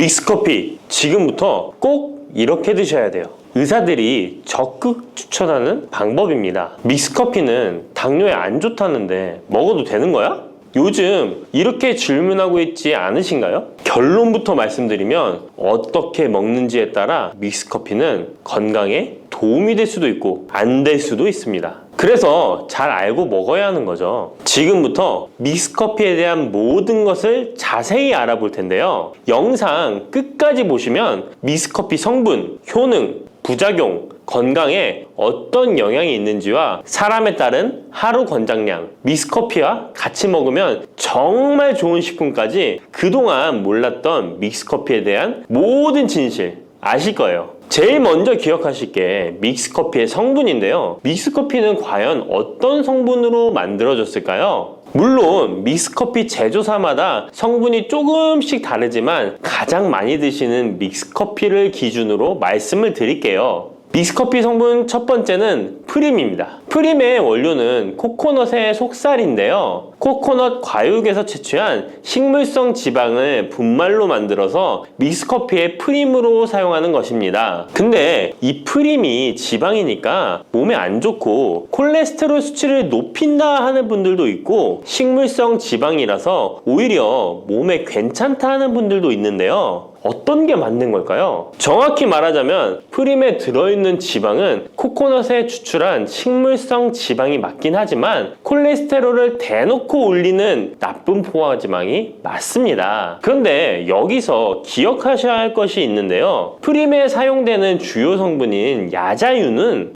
믹스커피 지금부터 꼭 이렇게 드셔야 돼요. 의사들이 적극 추천하는 방법입니다. 믹스커피는 당뇨에 안 좋다는데 먹어도 되는 거야? 요즘 이렇게 질문하고 있지 않으신가요? 결론부터 말씀드리면 어떻게 먹는지에 따라 믹스커피는 건강에 도움이 될 수도 있고 안 될 수도 있습니다. 그래서 잘 알고 먹어야 하는 거죠. 지금부터 믹스커피에 대한 모든 것을 자세히 알아볼 텐데요. 영상 끝까지 보시면 믹스커피 성분, 효능, 부작용, 건강에 어떤 영향이 있는지와 사람에 따른 하루 권장량, 믹스커피와 같이 먹으면 정말 좋은 식품까지 그동안 몰랐던 믹스커피에 대한 모든 진실 아실 거예요. 제일 먼저 기억하실 게 믹스커피의 성분인데요. 믹스커피는 과연 어떤 성분으로 만들어졌을까요? 물론 믹스커피 제조사마다 성분이 조금씩 다르지만 가장 많이 드시는 믹스커피를 기준으로 말씀을 드릴게요. 믹스커피 성분 첫 번째는 프림입니다. 프림의 원료는 코코넛의 속살인데요. 코코넛 과육에서 채취한 식물성 지방을 분말로 만들어서 믹스커피의 프림으로 사용하는 것입니다. 근데 이 프림이 지방이니까 몸에 안 좋고 콜레스테롤 수치를 높인다 하는 분들도 있고 식물성 지방이라서 오히려 몸에 괜찮다 하는 분들도 있는데요. 어떤 게 맞는 걸까요? 정확히 말하자면 프림에 들어있는 지방은 코코넛에 추출한 식물성 지방이 맞긴 하지만 콜레스테롤을 대놓고 올리는 나쁜 포화지방이 맞습니다. 그런데 여기서 기억하셔야 할 것이 있는데요. 프림에 사용되는 주요 성분인 야자유는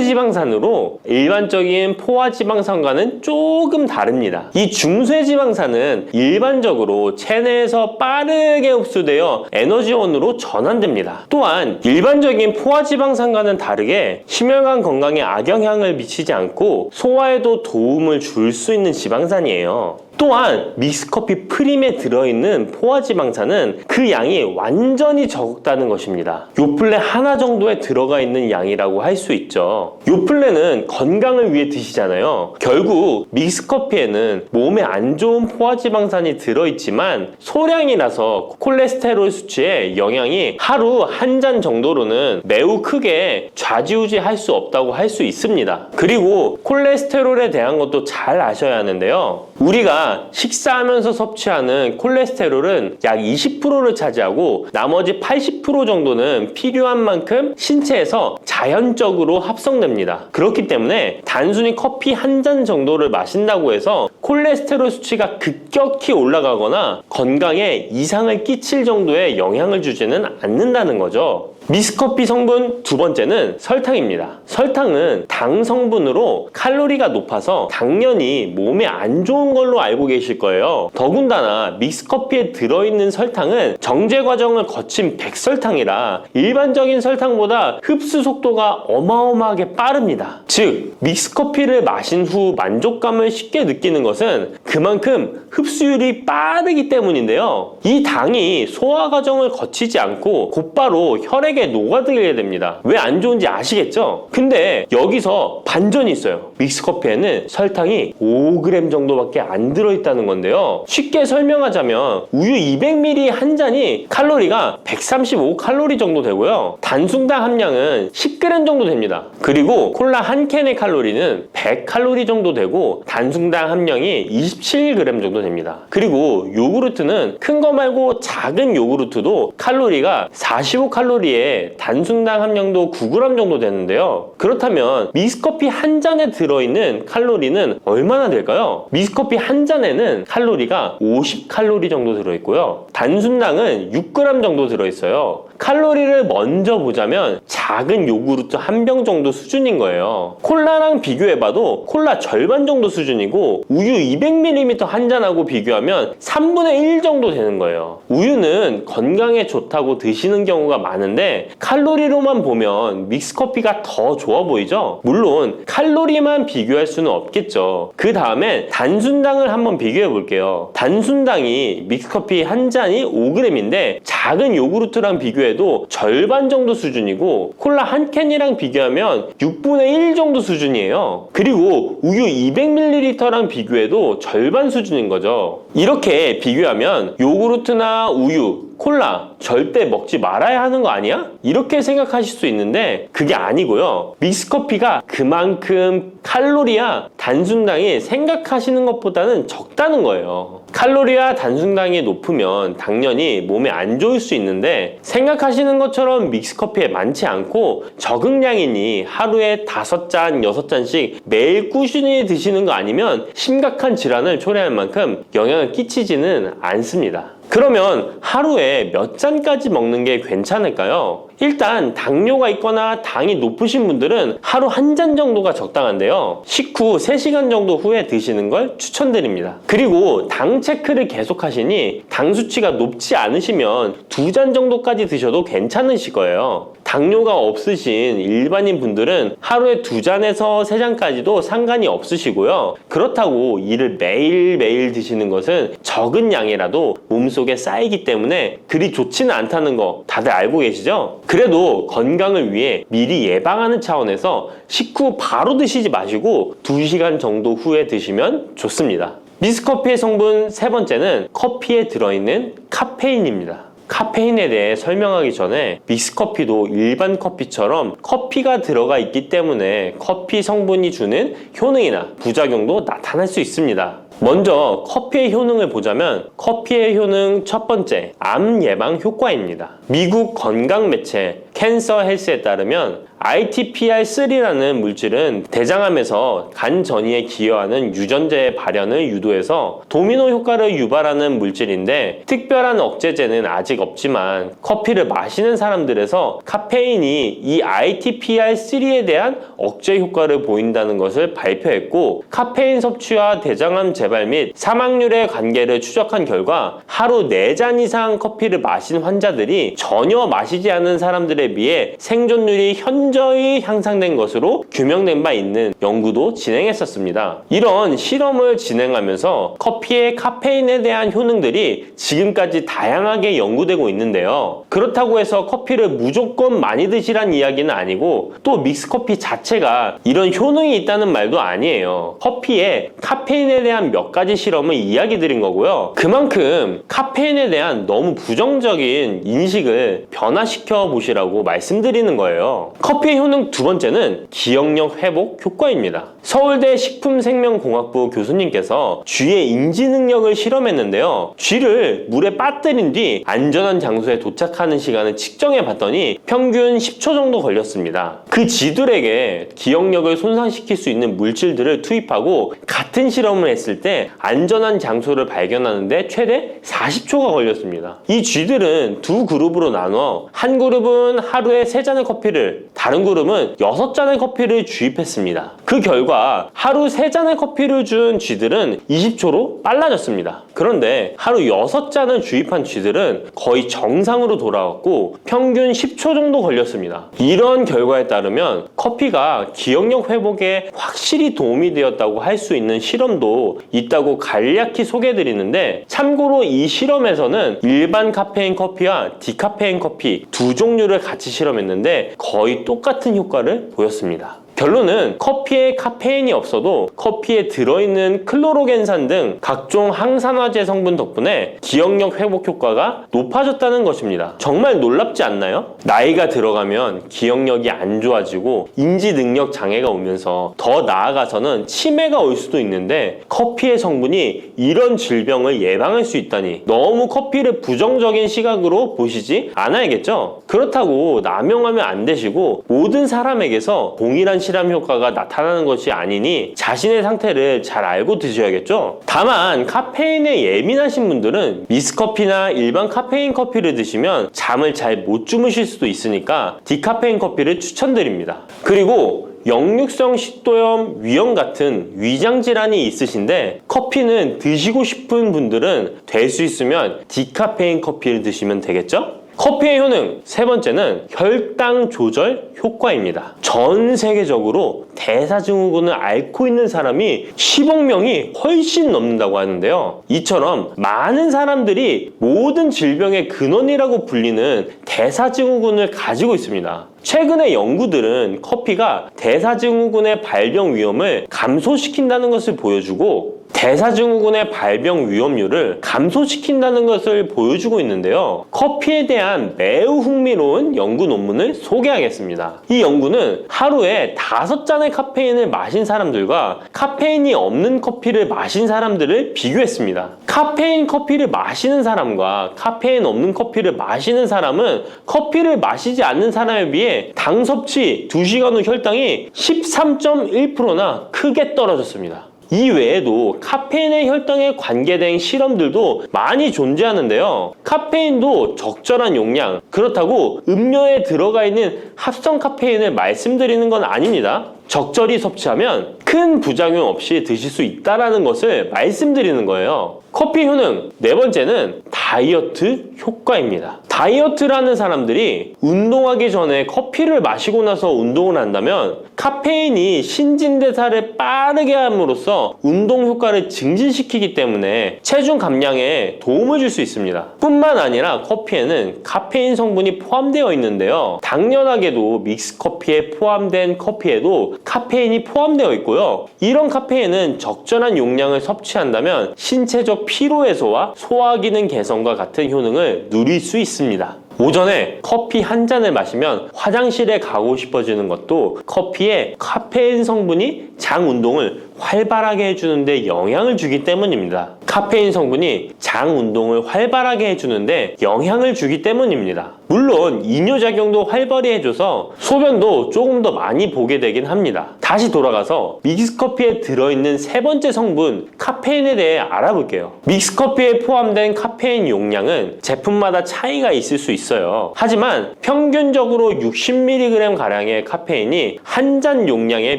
중쇄지방산으로 일반적인 포화지방산과는 조금 다릅니다. 이 중쇄지방산은 일반적으로 체내에서 빠르게 흡수되어 에너지원으로 전환됩니다. 또한 일반적인 포화지방산과는 다르게 심혈관 건강에 악영향을 미치지 않고 소화에도 도움을 줄 수 있는 지방산이에요. 또한 믹스커피 프림에 들어있는 포화지방산은 그 양이 완전히 적다는 것입니다. 요플레 하나 정도에 들어가 있는 양이라고 할 수 있죠. 요플레는 건강을 위해 드시잖아요. 결국 믹스커피에는 몸에 안 좋은 포화지방산이 들어있지만 소량이라서 콜레스테롤 수치에 영향이 하루 한 잔 정도로는 매우 크게 좌지우지할 수 없다고 할 수 있습니다. 그리고 콜레스테롤에 대한 것도 잘 아셔야 하는데요. 우리가 식사하면서 섭취하는 콜레스테롤은 약 20%를 차지하고 나머지 80% 정도는 필요한 만큼 신체에서 자연적으로 합성됩니다. 그렇기 때문에 단순히 커피 한 잔 정도를 마신다고 해서 콜레스테롤 수치가 급격히 올라가거나 건강에 이상을 끼칠 정도의 영향을 주지는 않는다는 거죠. 믹스커피 성분 두 번째는 설탕입니다. 설탕은 당 성분으로 칼로리가 높아서 당연히 몸에 안 좋은 걸로 알고 계실 거예요. 더군다나 믹스커피에 들어있는 설탕은 정제 과정을 거친 백설탕이라 일반적인 설탕보다 흡수 속도가 어마어마하게 빠릅니다. 즉 믹스커피를 마신 후 만족감을 쉽게 느끼는 것은 그만큼 흡수율이 빠르기 때문인데요. 이 당이 소화 과정을 거치지 않고 곧바로 혈액에 녹아들게 됩니다. 왜 안 좋은지 아시겠죠? 근데 여기서 반전이 있어요. 믹스커피에는 설탕이 5g 정도밖에 안 들어있다는 건데요. 쉽게 설명하자면 우유 200ml 한 잔이 칼로리가 135칼로리 정도 되고요. 단순당 함량은 10g 정도 됩니다. 그리고 콜라 한 캔의 칼로리는 100칼로리 정도 되고 단순당 함량이 27g 정도 됩니다. 그리고 요구르트는 큰 거 말고 작은 요구르트도 칼로리가 45칼로리에 단순당 함량도 9g 정도 되는데요. 그렇다면 믹스커피 한 잔에 들어있는 칼로리는 얼마나 될까요? 믹스커피 한 잔에는 칼로리가 50칼로리 정도 들어있고요. 단순당은 6g 정도 들어있어요. 칼로리를 먼저 보자면 작은 요구르트 한 병 정도 수준인 거예요. 콜라랑 비교해봐도 콜라 절반 정도 수준이고 우유 200ml 한 잔하고 비교하면 3분의 1 정도 되는 거예요. 우유는 건강에 좋다고 드시는 경우가 많은데 칼로리로만 보면 믹스커피가 더 좋아 보이죠? 물론 칼로리만 비교할 수는 없겠죠. 그 다음에 단순당을 한번 비교해 볼게요. 단순당이 믹스커피 한 잔이 5g인데 작은 요구르트랑 비교해도 절반 정도 수준이고 콜라 한 캔이랑 비교하면 6분의 1 정도 수준이에요. 그리고 우유 200ml랑 비교해도 절반 수준인 거죠. 이렇게 비교하면 요구르트나 우유, 콜라 절대 먹지 말아야 하는 거 아니야? 이렇게 생각하실 수 있는데 그게 아니고요. 믹스커피가 그만큼 칼로리와 단순당이 생각하시는 것보다는 적다는 거예요. 칼로리와 단순당이 높으면 당연히 몸에 안 좋을 수 있는데 생각하시는 것처럼 믹스커피에 많지 않고 적응량이니 하루에 5잔, 6잔씩 매일 꾸준히 드시는 거 아니면 심각한 질환을 초래할 만큼 영향을 끼치지는 않습니다. 그러면 하루에 몇 잔까지 먹는 게 괜찮을까요? 일단 당뇨가 있거나 당이 높으신 분들은 하루 1잔 정도가 적당한데요. 식후 3시간 정도 후에 드시는 걸 추천드립니다. 그리고 당 체크를 계속 하시니 당 수치가 높지 않으시면 2잔 정도까지 드셔도 괜찮으실 거예요. 당뇨가 없으신 일반인 분들은 하루에 2잔에서 3잔까지도 상관이 없으시고요. 그렇다고 이를 매일매일 드시는 것은 적은 양이라도 몸속에 쌓이기 때문에 그리 좋지는 않다는 거 다들 알고 계시죠? 그래도 건강을 위해 미리 예방하는 차원에서 식후 바로 드시지 마시고 2시간 정도 후에 드시면 좋습니다. 믹스커피의 성분 3번째는 커피에 들어있는 카페인입니다. 카페인에 대해 설명하기 전에 믹스커피도 일반 커피처럼 커피가 들어가 있기 때문에 커피 성분이 주는 효능이나 부작용도 나타날 수 있습니다. 먼저 커피의 효능을 보자면 커피의 효능 첫 번째, 암 예방 효과입니다. 미국 건강 매체 캔서 헬스에 따르면 ITPR3라는 물질은 대장암에서 간 전이에 기여하는 유전자의 발현을 유도해서 도미노 효과를 유발하는 물질인데 특별한 억제제는 아직 없지만 커피를 마시는 사람들에서 카페인이 이 ITPR3에 대한 억제 효과를 보인다는 것을 발표했고 카페인 섭취와 대장암 재발 및 사망률의 관계를 추적한 결과 하루 4잔 이상 커피를 마신 환자들이 전혀 마시지 않은 사람들에 비해 생존율이 현저히 향상된 것으로 규명된 바 있는 연구도 진행했었습니다. 이런 실험을 진행하면서 커피의 카페인에 대한 효능들이 지금까지 다양하게 연구되고 있는데요. 그렇다고 해서 커피를 무조건 많이 드시란 이야기는 아니고 또 믹스커피 자체가 이런 효능이 있다는 말도 아니에요. 커피에 카페인에 대한 몇 가지 실험을 이야기 드린 거고요. 그만큼 카페인에 대한 너무 부정적인 인식을 변화시켜 보시라고 말씀드리는 거예요. 커피의 효능 두 번째는 기억력 회복 효과입니다. 서울대 식품생명공학부 교수님께서 쥐의 인지 능력을 실험했는데요. 쥐를 물에 빠뜨린 뒤 안전한 장소에 도착하는 시간을 측정해 봤더니 평균 10초 정도 걸렸습니다. 그 쥐들에게 기억력을 손상시킬 수 있는 물질들을 투입하고 같은 실험을 했을 때 안전한 장소를 발견하는데 최대 40초가 걸렸습니다. 이 쥐들은 두 그룹으로 나눠 한 그룹은 하루에 3잔의 커피를, 다른 그룹은 6잔의 커피를 주입했습니다. 그 결과 하루 3잔의 커피를 준 쥐들은 20초로 빨라졌습니다. 그런데 하루 6잔을 주입한 쥐들은 거의 정상으로 돌아왔고 평균 10초 정도 걸렸습니다. 이런 결과에 따르면 커피가 기억력 회복에 확실히 도움이 되었다고 할 수 있는 실험도 있다고 간략히 소개해드리는데 참고로 이 실험에서는 일반 카페인 커피와 디카페인 커피 두 종류를 같이 실험했는데 거의 똑같은 효과를 보였습니다. 결론은 커피에 카페인이 없어도 커피에 들어있는 클로로겐산 등 각종 항산화제 성분 덕분에 기억력 회복 효과가 높아졌다는 것입니다. 정말 놀랍지 않나요? 나이가 들어가면 기억력이 안 좋아지고 인지 능력 장애가 오면서 더 나아가서는 치매가 올 수도 있는데 커피의 성분이 이런 질병을 예방할 수 있다니 너무 커피를 부정적인 시각으로 보시지 않아야겠죠? 그렇다고 남용하면 안 되시고 모든 사람에게서 동일한 실험 효과가 나타나는 것이 아니니 자신의 상태를 잘 알고 드셔야겠죠? 다만 카페인에 예민하신 분들은 믹스커피나 일반 카페인 커피를 드시면 잠을 잘 못 주무실 수도 있으니까 디카페인 커피를 추천드립니다. 그리고 역류성 식도염, 위염 같은 위장 질환이 있으신데 커피는 드시고 싶은 분들은 될 수 있으면 디카페인 커피를 드시면 되겠죠? 커피의 효능 세 번째는 혈당 조절 효과입니다. 전 세계적으로 대사증후군을 앓고 있는 사람이 10억 명이 훨씬 넘는다고 하는데요. 이처럼 많은 사람들이 모든 질병의 근원이라고 불리는 대사증후군을 가지고 있습니다. 최근의 연구들은 커피가 대사증후군의 발병 위험을 감소시킨다는 것을 보여주고 대사증후군의 발병 위험률을 감소시킨다는 것을 보여주고 있는데요. 커피에 대한 매우 흥미로운 연구 논문을 소개하겠습니다. 이 연구는 하루에 5잔의 카페인을 마신 사람들과 카페인이 없는 커피를 마신 사람들을 비교했습니다. 카페인 커피를 마시는 사람과 카페인 없는 커피를 마시는 사람은 커피를 마시지 않는 사람에 비해 당 섭취 2시간 후 혈당이 13.1%나 크게 떨어졌습니다. 이 외에도 카페인의 혈당에 관계된 실험들도 많이 존재하는데요. 카페인도 적절한 용량, 그렇다고 음료에 들어가 있는 합성 카페인을 말씀드리는 건 아닙니다. 적절히 섭취하면 큰 부작용 없이 드실 수 있다는 것을 말씀드리는 거예요. 커피 효능, 네 번째는 다이어트 효과입니다. 다이어트라는 사람들이 운동하기 전에 커피를 마시고 나서 운동을 한다면 카페인이 신진대사를 빠르게 함으로써 운동 효과를 증진시키기 때문에 체중 감량에 도움을 줄 수 있습니다. 뿐만 아니라 커피에는 카페인 성분이 포함되어 있는데요. 당연하게도 믹스커피에 포함된 커피에도 카페인이 포함되어 있고요. 이런 카페인은 적절한 용량을 섭취한다면 신체적 피로 해소와 소화 기능 개선과 같은 효능을 누릴 수 있습니다. 오전에 커피 한 잔을 마시면 화장실에 가고 싶어지는 것도 커피에 카페인 성분이 장 운동을 활발하게 해주는데 영향을 주기 때문입니다. 카페인 성분이 장 운동을 활발하게 해주는데 영향을 주기 때문입니다. 물론 이뇨작용도 활발히 해줘서 소변도 조금 더 많이 보게 되긴 합니다. 다시 돌아가서 믹스커피에 들어있는 세 번째 성분 카페인에 대해 알아볼게요. 믹스커피에 포함된 카페인 용량은 제품마다 차이가 있을 수 있어요. 하지만 평균적으로 60mg 가량의 카페인이 한 잔 용량의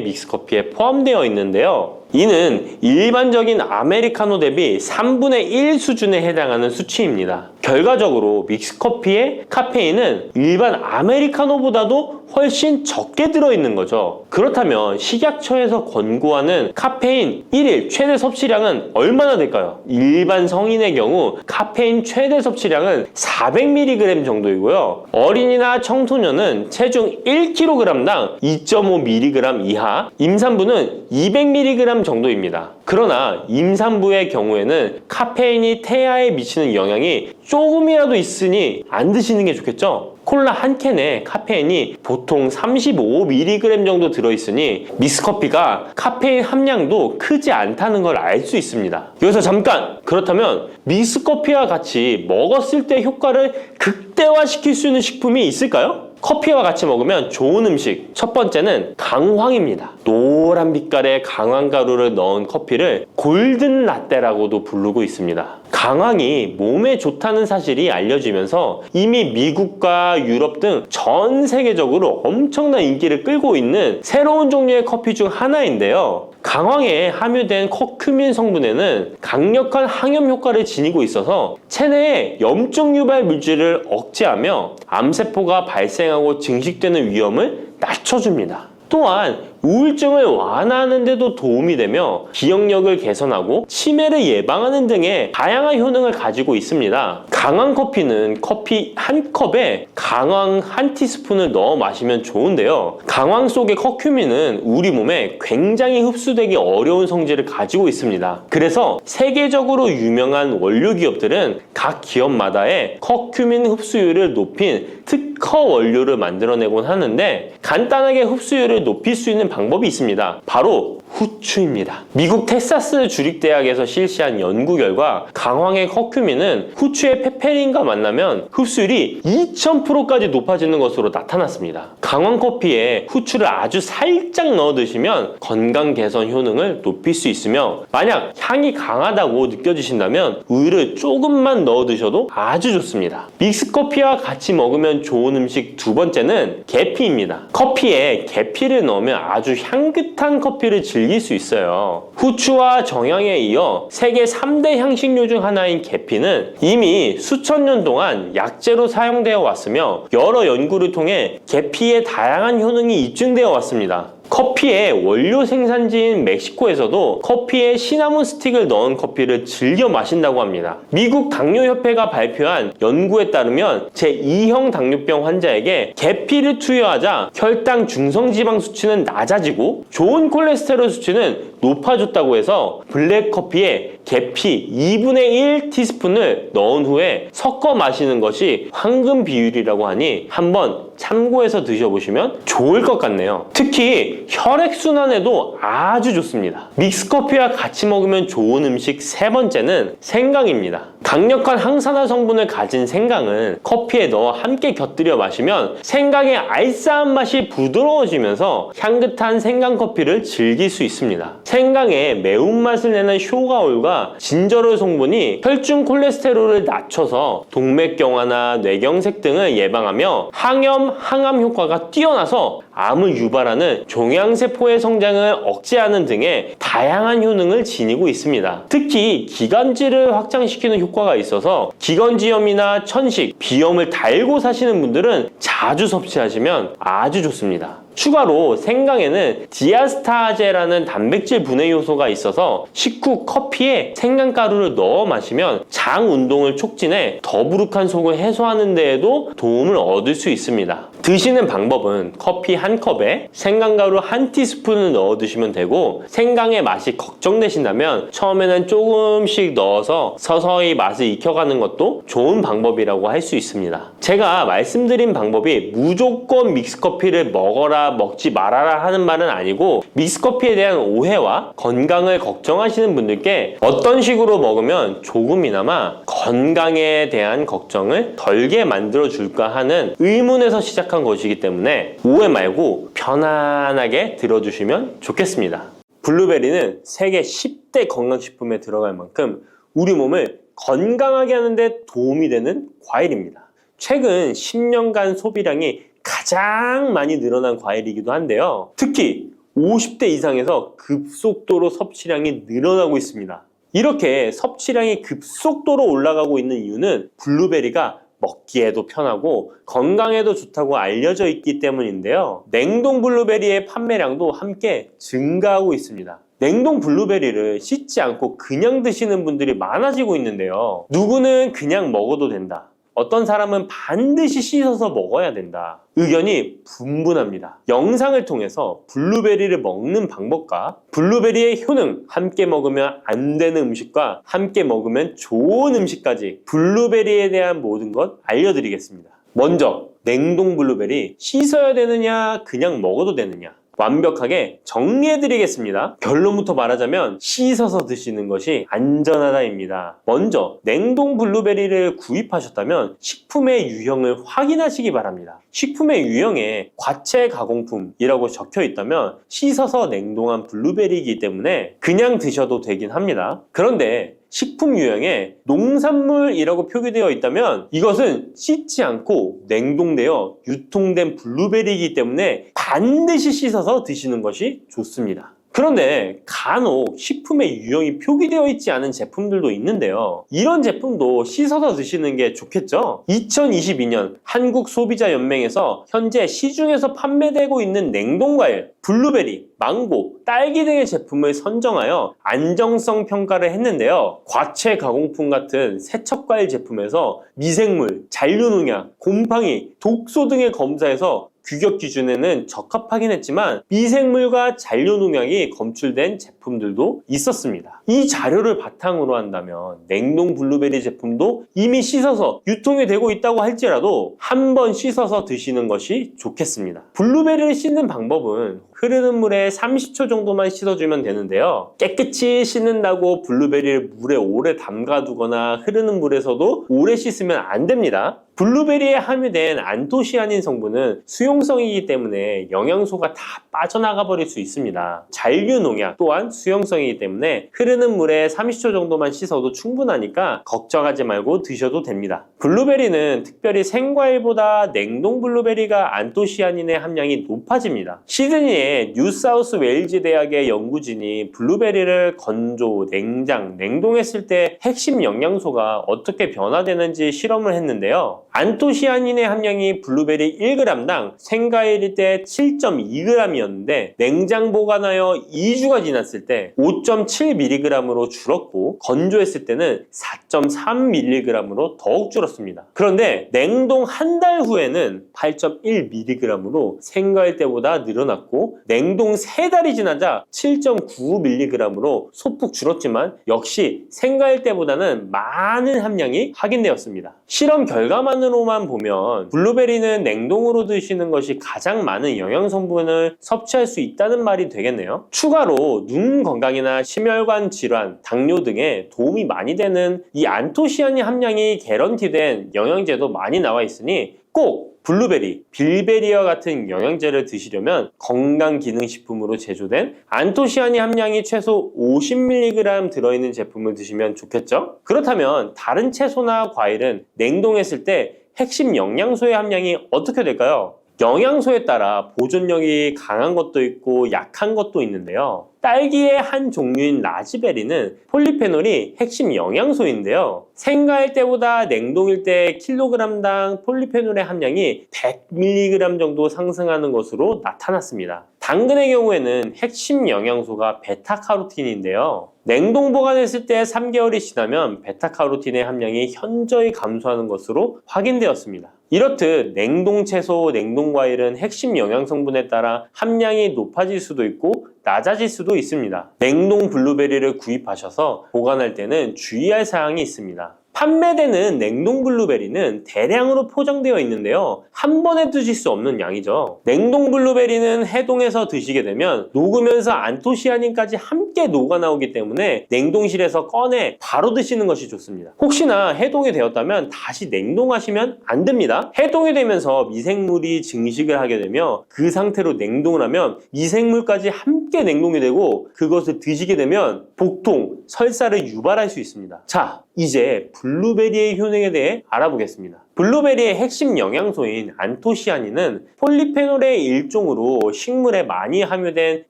믹스커피에 포함되어 있는데요. 이는 일반적인 아메리카노 대비 3분의 1 수준에 해당하는 수치입니다. 결과적으로 믹스커피의 카페인은 일반 아메리카노보다도 훨씬 적게 들어있는 거죠. 그렇다면 식약처에서 권고하는 카페인 1일 최대 섭취량은 얼마나 될까요? 일반 성인의 경우 카페인 최대 섭취량은 400mg 정도이고요. 어린이나 청소년은 체중 1kg당 2.5mg 이하, 임산부는 200mg 정도입니다. 그러나 임산부의 경우에는 카페인이 태아에 미치는 영향이 조금이라도 있으니 안 드시는 게 좋겠죠? 콜라 한 캔에 카페인이 보통 35mg 정도 들어있으니 믹스커피가 카페인 함량도 크지 않다는 걸 알 수 있습니다. 여기서 잠깐! 그렇다면 믹스커피와 같이 먹었을 때 효과를 극대화시킬 수 있는 식품이 있을까요? 커피와 같이 먹으면 좋은 음식, 첫 번째는 강황입니다. 노란 빛깔의 강황가루를 넣은 커피를 골든 라떼라고도 부르고 있습니다. 강황이 몸에 좋다는 사실이 알려지면서 이미 미국과 유럽 등 전 세계적으로 엄청난 인기를 끌고 있는 새로운 종류의 커피 중 하나인데요. 강황에 함유된 커큐민 성분에는 강력한 항염 효과를 지니고 있어서 체내의 염증 유발 물질을 억제하며 암세포가 발생하고 증식되는 위험을 낮춰줍니다. 또한 우울증을 완화하는 데도 도움이 되며 기억력을 개선하고 치매를 예방하는 등의 다양한 효능을 가지고 있습니다. 강황 커피는 커피 한 컵에 강황 한 티스푼을 넣어 마시면 좋은데요. 강황 속의 커큐민은 우리 몸에 굉장히 흡수되기 어려운 성질을 가지고 있습니다. 그래서 세계적으로 유명한 원료 기업들은 각 기업마다의 커큐민 흡수율을 높인 특허 원료를 만들어내곤 하는데 간단하게 흡수율을 높일 수 있는 방법이 있습니다. 바로 후추입니다. 미국 텍사스 주립대학에서 실시한 연구 결과 강황의 커큐민은 후추의 페페린과 만나면 흡수율이 2000%까지 높아지는 것으로 나타났습니다. 강황 커피에 후추를 아주 살짝 넣어 드시면 건강 개선 효능을 높일 수 있으며 만약 향이 강하다고 느껴지신다면 우유를 조금만 넣어 드셔도 아주 좋습니다. 믹스커피와 같이 먹으면 좋은 음식 두 번째는 계피입니다. 커피에 계피를 넣으면 아주 향긋한 커피를 즐길 수 있어요. 후추와 정향에 이어 세계 3대 향신료 중 하나인 계피는 이미 수천 년 동안 약재로 사용되어 왔으며 여러 연구를 통해 계피의 다양한 효능이 입증되어 왔습니다. 커피의 원료 생산지인 멕시코에서도 커피에 시나몬 스틱을 넣은 커피를 즐겨 마신다고 합니다. 미국 당뇨협회가 발표한 연구에 따르면 제2형 당뇨병 환자에게 계피를 투여하자 혈당 중성지방 수치는 낮아지고 좋은 콜레스테롤 수치는 높아졌다고 해서 블랙커피에 계피 2분의 1 티스푼을 넣은 후에 섞어 마시는 것이 황금 비율이라고 하니 한번 참고해서 드셔보시면 좋을 것 같네요. 특히 혈액순환에도 아주 좋습니다. 믹스커피와 같이 먹으면 좋은 음식 세 번째는 생강입니다. 강력한 항산화 성분을 가진 생강은 커피에 넣어 함께 곁들여 마시면 생강의 알싸한 맛이 부드러워지면서 향긋한 생강커피를 즐길 수 있습니다. 생강의 매운맛을 내는 쇼가올과 진저롤 성분이 혈중 콜레스테롤을 낮춰서 동맥경화나 뇌경색 등을 예방하며 항염, 항암 효과가 뛰어나서 암을 유발하는 종양세포의 성장을 억제하는 등의 다양한 효능을 지니고 있습니다. 특히 기관지를 확장시키는 효과가 있어서 기관지염이나 천식, 비염을 달고 사시는 분들은 자주 섭취하시면 아주 좋습니다. 추가로 생강에는 디아스타제라는 단백질 분해 요소가 있어서 식후 커피에 생강가루를 넣어 마시면 장 운동을 촉진해 더부룩한 속을 해소하는 데에도 도움을 얻을 수 있습니다. 드시는 방법은 커피 한 컵에 생강가루 한 티스푼을 넣어 드시면 되고, 생강의 맛이 걱정되신다면 처음에는 조금씩 넣어서 서서히 맛을 익혀가는 것도 좋은 방법이라고 할 수 있습니다. 제가 말씀드린 방법이 무조건 믹스커피를 먹어라 먹지 말아라 하는 말은 아니고, 믹스커피에 대한 오해와 건강을 걱정하시는 분들께 어떤 식으로 먹으면 조금이나마 건강에 대한 걱정을 덜게 만들어 줄까 하는 의문에서 시작한 것이기 때문에 오해 말고 편안하게 들어주시면 좋겠습니다. 블루베리는 세계 10대 건강식품에 들어갈 만큼 우리 몸을 건강하게 하는데 도움이 되는 과일입니다. 최근 10년간 소비량이 가장 많이 늘어난 과일이기도 한데요. 특히 50대 이상에서 급속도로 섭취량이 늘어나고 있습니다. 이렇게 섭취량이 급속도로 올라가고 있는 이유는 블루베리가 먹기에도 편하고 건강에도 좋다고 알려져 있기 때문인데요. 냉동 블루베리의 판매량도 함께 증가하고 있습니다. 냉동 블루베리를 씻지 않고 그냥 드시는 분들이 많아지고 있는데요. 누구는 그냥 먹어도 된다. 어떤 사람은 반드시 씻어서 먹어야 된다. 의견이 분분합니다. 영상을 통해서 블루베리를 먹는 방법과 블루베리의 효능, 함께 먹으면 안 되는 음식과 함께 먹으면 좋은 음식까지 블루베리에 대한 모든 것 알려드리겠습니다. 먼저 냉동 블루베리 씻어야 되느냐 그냥 먹어도 되느냐 완벽하게 정리해드리겠습니다. 결론부터 말하자면 씻어서 드시는 것이 안전하다입니다. 먼저 냉동 블루베리를 구입하셨다면 식품의 유형을 확인하시기 바랍니다. 식품의 유형에 과체 가공품이라고 적혀 있다면 씻어서 냉동한 블루베리이기 때문에 그냥 드셔도 되긴 합니다. 그런데 식품 유형에 농산물이라고 표기되어 있다면 이것은 씻지 않고 냉동되어 유통된 블루베리이기 때문에 반드시 씻어서 드시는 것이 좋습니다. 그런데 간혹 식품의 유형이 표기되어 있지 않은 제품들도 있는데요. 이런 제품도 씻어서 드시는 게 좋겠죠? 2022년 한국소비자연맹에서 현재 시중에서 판매되고 있는 냉동과일, 블루베리, 망고, 딸기 등의 제품을 선정하여 안정성 평가를 했는데요. 과체 가공품 같은 세척과일 제품에서 미생물, 잔류농약, 곰팡이, 독소 등의 검사에서 규격 기준에는 적합하긴 했지만 미생물과 잔류농약이 검출된 제품들도 있었습니다. 이 자료를 바탕으로 한다면 냉동 블루베리 제품도 이미 씻어서 유통이 되고 있다고 할지라도 한번 씻어서 드시는 것이 좋겠습니다. 블루베리를 씻는 방법은 흐르는 물에 30초 정도만 씻어주면 되는데요. 깨끗이 씻는다고 블루베리를 물에 오래 담가두거나 흐르는 물에서도 오래 씻으면 안 됩니다. 블루베리에 함유된 안토시아닌 성분은 수용성이기 때문에 영양소가 다 빠져나가 버릴 수 있습니다. 잔류농약 또한 수용성이기 때문에 흐르는 물에 30초 정도만 씻어도 충분하니까 걱정하지 말고 드셔도 됩니다. 블루베리는 특별히 생과일보다 냉동 블루베리가 안토시아닌의 함량이 높아집니다. 시드니의 뉴사우스 웨일즈 대학의 연구진이 블루베리를 건조, 냉장, 냉동했을 때 핵심 영양소가 어떻게 변화되는지 실험을 했는데요. 안토시아닌의 함량이 블루베리 1g당 생과일일 때 7.2g이었는데 냉장 보관하여 2주가 지났을 때 5.7mg으로 줄었고 건조했을 때는 4.3mg으로 더욱 줄었습니다. 그런데 냉동 한 달 후에는 8.1mg으로 생과일 때보다 늘어났고 냉동 3달이 지나자 7.9mg으로 소폭 줄었지만 역시 생과일 때보다는 많은 함량이 확인되었습니다. 실험 결과만으로만 보면 블루베리는 냉동으로 드시는 것이 가장 많은 영양 성분을 섭취할 수 있다는 말이 되겠네요. 추가로 눈 건강이나 심혈관 질환, 당뇨 등에 도움이 많이 되는 이 안토시아닌 함량이 개런티된 영양제도 많이 나와 있으니 꼭 블루베리, 빌베리와 같은 영양제를 드시려면 건강기능식품으로 제조된 안토시아닌 함량이 최소 50mg 들어있는 제품을 드시면 좋겠죠? 그렇다면 다른 채소나 과일은 냉동했을 때 핵심 영양소의 함량이 어떻게 될까요? 영양소에 따라 보존력이 강한 것도 있고 약한 것도 있는데요. 딸기의 한 종류인 라즈베리는 폴리페놀이 핵심 영양소인데요. 생과일 때보다 냉동일 때 킬로그램당 폴리페놀의 함량이 100mg 정도 상승하는 것으로 나타났습니다. 당근의 경우에는 핵심 영양소가 베타카로틴인데요. 냉동 보관했을 때 3개월이 지나면 베타카로틴의 함량이 현저히 감소하는 것으로 확인되었습니다. 이렇듯 냉동 채소, 냉동 과일은 핵심 영양 성분에 따라 함량이 높아질 수도 있고 낮아질 수도 있습니다. 냉동 블루베리를 구입하셔서 보관할 때는 주의할 사항이 있습니다. 판매되는 냉동 블루베리는 대량으로 포장되어 있는데요. 한 번에 드실 수 없는 양이죠. 냉동 블루베리는 해동해서 드시게 되면 녹으면서 안토시아닌까지 함께 녹아 나오기 때문에 냉동실에서 꺼내 바로 드시는 것이 좋습니다. 혹시나 해동이 되었다면 다시 냉동하시면 안 됩니다. 해동이 되면서 미생물이 증식을 하게 되며 그 상태로 냉동을 하면 미생물까지 함께 냉동이 되고 그것을 드시게 되면 복통, 설사를 유발할 수 있습니다. 자, 이제 블루베리의 효능에 대해 알아보겠습니다. 블루베리의 핵심 영양소인 안토시아닌은 폴리페놀의 일종으로 식물에 많이 함유된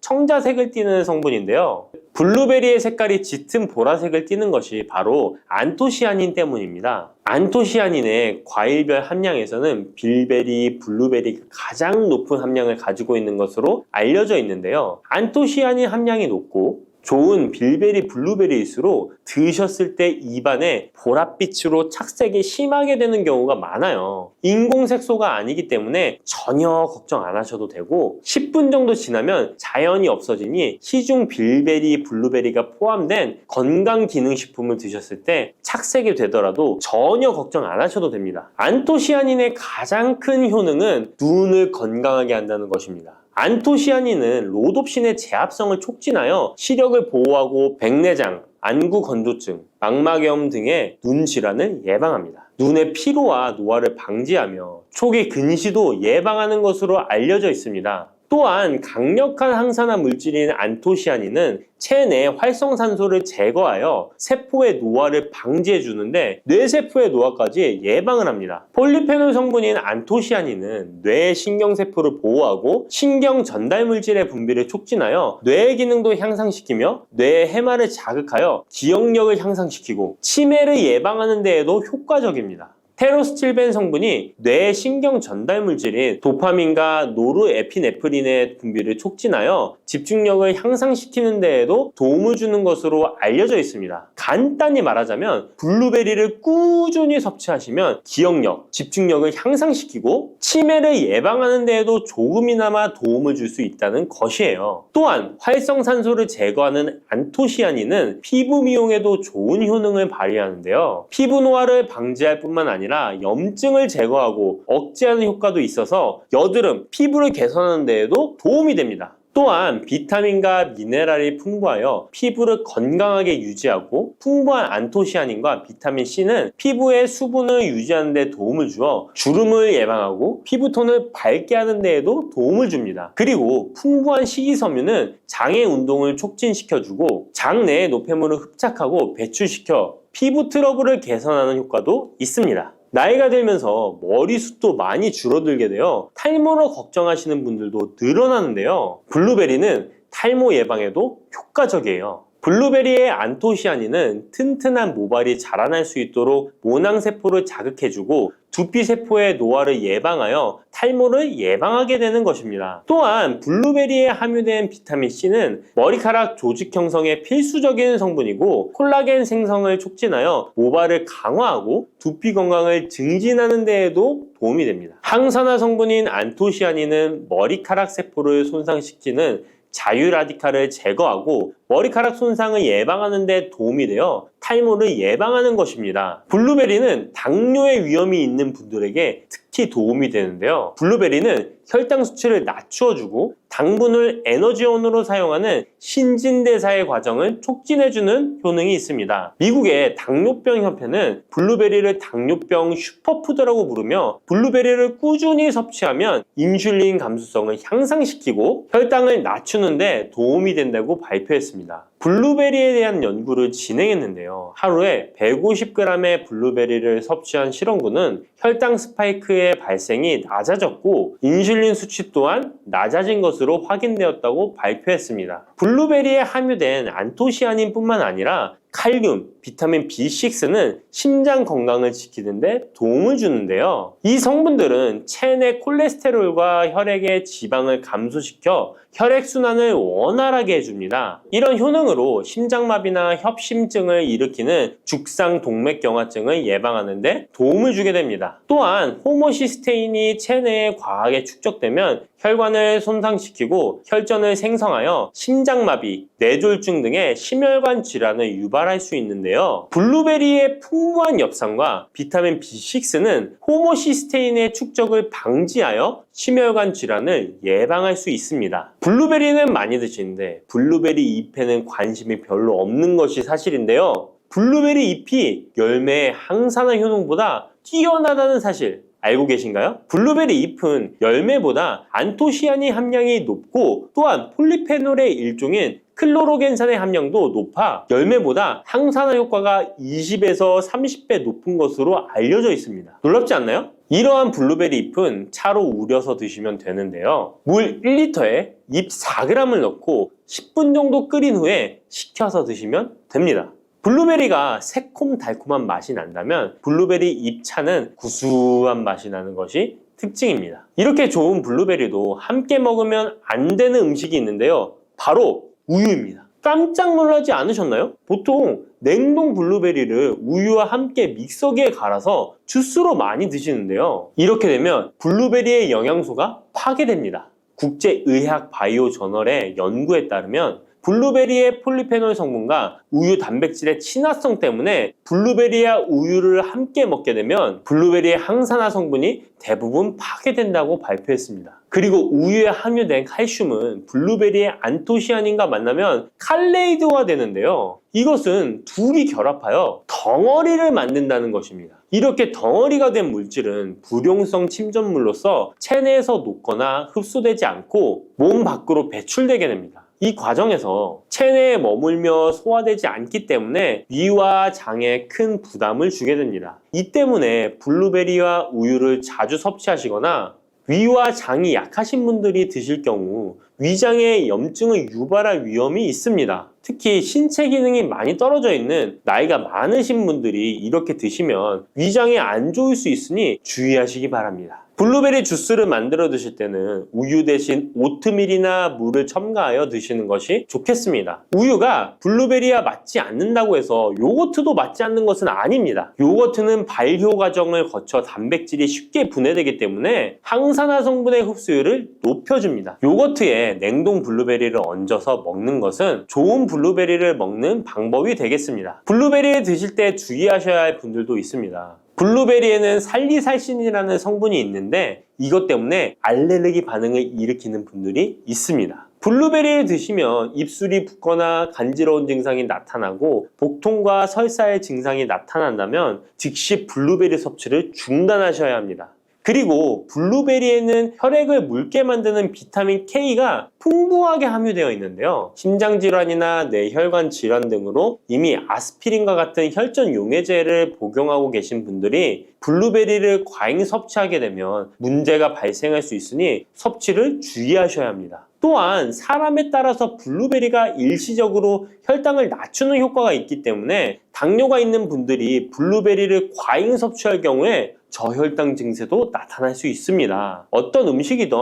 청자색을 띠는 성분인데요. 블루베리의 색깔이 짙은 보라색을 띠는 것이 바로 안토시아닌 때문입니다. 안토시아닌의 과일별 함량에서는 빌베리, 블루베리가 가장 높은 함량을 가지고 있는 것으로 알려져 있는데요. 안토시아닌 함량이 높고 좋은 빌베리, 블루베리일수록 드셨을 때 입안에 보랏빛으로 착색이 심하게 되는 경우가 많아요. 인공색소가 아니기 때문에 전혀 걱정 안 하셔도 되고 10분 정도 지나면 자연히 없어지니 시중 빌베리, 블루베리가 포함된 건강기능식품을 드셨을 때 착색이 되더라도 전혀 걱정 안 하셔도 됩니다. 안토시아닌의 가장 큰 효능은 눈을 건강하게 한다는 것입니다. 안토시아닌은 로놉신의 제합성을 촉진하여 시력을 보호하고 백내장, 안구 건조증, 망막염 등의 눈 질환을 예방합니다. 눈의 피로와 노화를 방지하며 초기 근시도 예방하는 것으로 알려져 있습니다. 또한 강력한 항산화 물질인 안토시아닌은 체내 활성산소를 제거하여 세포의 노화를 방지해 주는데 뇌세포의 노화까지 예방을 합니다. 폴리페놀 성분인 안토시아닌은 뇌 신경세포를 보호하고 신경 전달 물질의 분비를 촉진하여 뇌의 기능도 향상시키며 뇌의 해마를 자극하여 기억력을 향상시키고 치매를 예방하는 데에도 효과적입니다. 테로스틸벤 성분이 뇌의 신경 전달 물질인 도파민과 노르에피네프린의 분비를 촉진하여 집중력을 향상시키는 데에도 도움을 주는 것으로 알려져 있습니다. 간단히 말하자면 블루베리를 꾸준히 섭취하시면 기억력, 집중력을 향상시키고 치매를 예방하는 데에도 조금이나마 도움을 줄 수 있다는 것이에요. 또한 활성산소를 제거하는 안토시아닌은 피부 미용에도 좋은 효능을 발휘하는데요. 피부 노화를 방지할 뿐만 아니라 염증을 제거하고 억제하는 효과도 있어서 여드름, 피부를 개선하는 데에도 도움이 됩니다. 또한 비타민과 미네랄이 풍부하여 피부를 건강하게 유지하고 풍부한 안토시아닌과 비타민C는 피부의 수분을 유지하는 데 도움을 주어 주름을 예방하고 피부톤을 밝게 하는 데에도 도움을 줍니다. 그리고 풍부한 식이섬유는 장의 운동을 촉진시켜주고 장 내의 노폐물을 흡착하고 배출시켜 피부 트러블을 개선하는 효과도 있습니다. 나이가 들면서 머리숱도 많이 줄어들게 되어 탈모로 걱정하시는 분들도 늘어나는데요. 블루베리는 탈모 예방에도 효과적이에요. 블루베리의 안토시아닌은 튼튼한 모발이 자라날 수 있도록 모낭세포를 자극해주고 두피세포의 노화를 예방하여 탈모를 예방하게 되는 것입니다. 또한 블루베리에 함유된 비타민C는 머리카락 조직 형성에 필수적인 성분이고 콜라겐 생성을 촉진하여 모발을 강화하고 두피 건강을 증진하는 데에도 도움이 됩니다. 항산화 성분인 안토시아닌은 머리카락 세포를 손상시키는 자유라디칼을 제거하고 머리카락 손상을 예방하는 데 도움이 되어 탈모를 예방하는 것입니다. 블루베리는 당뇨의 위험이 있는 분들에게 특히 도움이 되는데요. 블루베리는 혈당 수치를 낮추어주고 당분을 에너지원으로 사용하는 신진대사의 과정을 촉진해주는 효능이 있습니다. 미국의 당뇨병 협회는 블루베리를 당뇨병 슈퍼푸드라고 부르며 블루베리를 꾸준히 섭취하면 인슐린 감수성을 향상시키고 혈당을 낮추는 데 도움이 된다고 발표했습니다. 블루베리에 대한 연구를 진행했는데요. 하루에 150g의 블루베리를 섭취한 실험군은 혈당 스파이크의 발생이 낮아졌고 인슐린 수치 또한 낮아진 것으로 확인되었다고 발표했습니다. 블루베리에 함유된 안토시아닌뿐만 아니라 칼륨, 비타민 B6는 심장 건강을 지키는 데 도움을 주는데요. 이 성분들은 체내 콜레스테롤과 혈액의 지방을 감소시켜 혈액순환을 원활하게 해줍니다. 이런 효능으로 심장마비나 협심증을 일으키는 죽상동맥경화증을 예방하는 데 도움을 주게 됩니다. 또한 호모시스테인이 체내에 과하게 축적되면 혈관을 손상시키고 혈전을 생성하여 심장마비, 뇌졸중 등의 심혈관 질환을 유발할 수 있는데요. 블루베리의 풍부한 엽산과 비타민 B6는 호모시스테인의 축적을 방지하여 심혈관 질환을 예방할 수 있습니다. 블루베리는 많이 드시는데 블루베리 잎에는 관심이 별로 없는 것이 사실인데요. 블루베리 잎이 열매의 항산화 효능보다 뛰어나다는 사실 알고 계신가요? 블루베리 잎은 열매보다 안토시아닌 함량이 높고 또한 폴리페놀의 일종인 클로로겐산의 함량도 높아 열매보다 항산화 효과가 20에서 30배 높은 것으로 알려져 있습니다. 놀랍지 않나요? 이러한 블루베리 잎은 차로 우려서 드시면 되는데요. 물 1리터에 잎 4g을 넣고 10분 정도 끓인 후에 식혀서 드시면 됩니다. 블루베리가 새콤달콤한 맛이 난다면 블루베리 잎차는 구수한 맛이 나는 것이 특징입니다. 이렇게 좋은 블루베리도 함께 먹으면 안 되는 음식이 있는데요. 바로 우유입니다. 깜짝 놀라지 않으셨나요? 보통 냉동 블루베리를 우유와 함께 믹서기에 갈아서 주스로 많이 드시는데요. 이렇게 되면 블루베리의 영양소가 파괴됩니다. 국제의학 바이오 저널의 연구에 따르면 블루베리의 폴리페놀 성분과 우유 단백질의 친화성 때문에 블루베리와 우유를 함께 먹게 되면 블루베리의 항산화 성분이 대부분 파괴된다고 발표했습니다. 그리고 우유에 함유된 칼슘은 블루베리의 안토시아닌과 만나면 칼레이드화 되는데요. 이것은 둘이 결합하여 덩어리를 만든다는 것입니다. 이렇게 덩어리가 된 물질은 불용성 침전물로서 체내에서 녹거나 흡수되지 않고 몸 밖으로 배출되게 됩니다. 이 과정에서 체내에 머물며 소화되지 않기 때문에 위와 장에 큰 부담을 주게 됩니다. 이 때문에 블루베리와 우유를 자주 섭취하시거나 위와 장이 약하신 분들이 드실 경우 위장에 염증을 유발할 위험이 있습니다. 특히 신체 기능이 많이 떨어져 있는 나이가 많으신 분들이 이렇게 드시면 위장에 안 좋을 수 있으니 주의하시기 바랍니다. 블루베리 주스를 만들어 드실 때는 우유 대신 오트밀이나 물을 첨가하여 드시는 것이 좋겠습니다. 우유가 블루베리와 맞지 않는다고 해서 요거트도 맞지 않는 것은 아닙니다. 요거트는 발효 과정을 거쳐 단백질이 쉽게 분해되기 때문에 항산화 성분의 흡수율을 높여줍니다. 요거트에 냉동 블루베리를 얹어서 먹는 것은 좋은 블루베리를 먹는 방법이 되겠습니다. 블루베리를 드실 때 주의하셔야 할 분들도 있습니다. 블루베리에는 살리살신이라는 성분이 있는데 이것 때문에 알레르기 반응을 일으키는 분들이 있습니다. 블루베리를 드시면 입술이 붓거나 간지러운 증상이 나타나고 복통과 설사의 증상이 나타난다면 즉시 블루베리 섭취를 중단하셔야 합니다. 그리고 블루베리에는 혈액을 묽게 만드는 비타민 K가 풍부하게 함유되어 있는데요. 심장질환이나 뇌혈관 질환 등으로 이미 아스피린과 같은 혈전 용해제를 복용하고 계신 분들이 블루베리를 과잉 섭취하게 되면 문제가 발생할 수 있으니 섭취를 주의하셔야 합니다. 또한 사람에 따라서 블루베리가 일시적으로 혈당을 낮추는 효과가 있기 때문에 당뇨가 있는 분들이 블루베리를 과잉 섭취할 경우에 저혈당 증세도 나타날 수 있습니다. 어떤 음식이든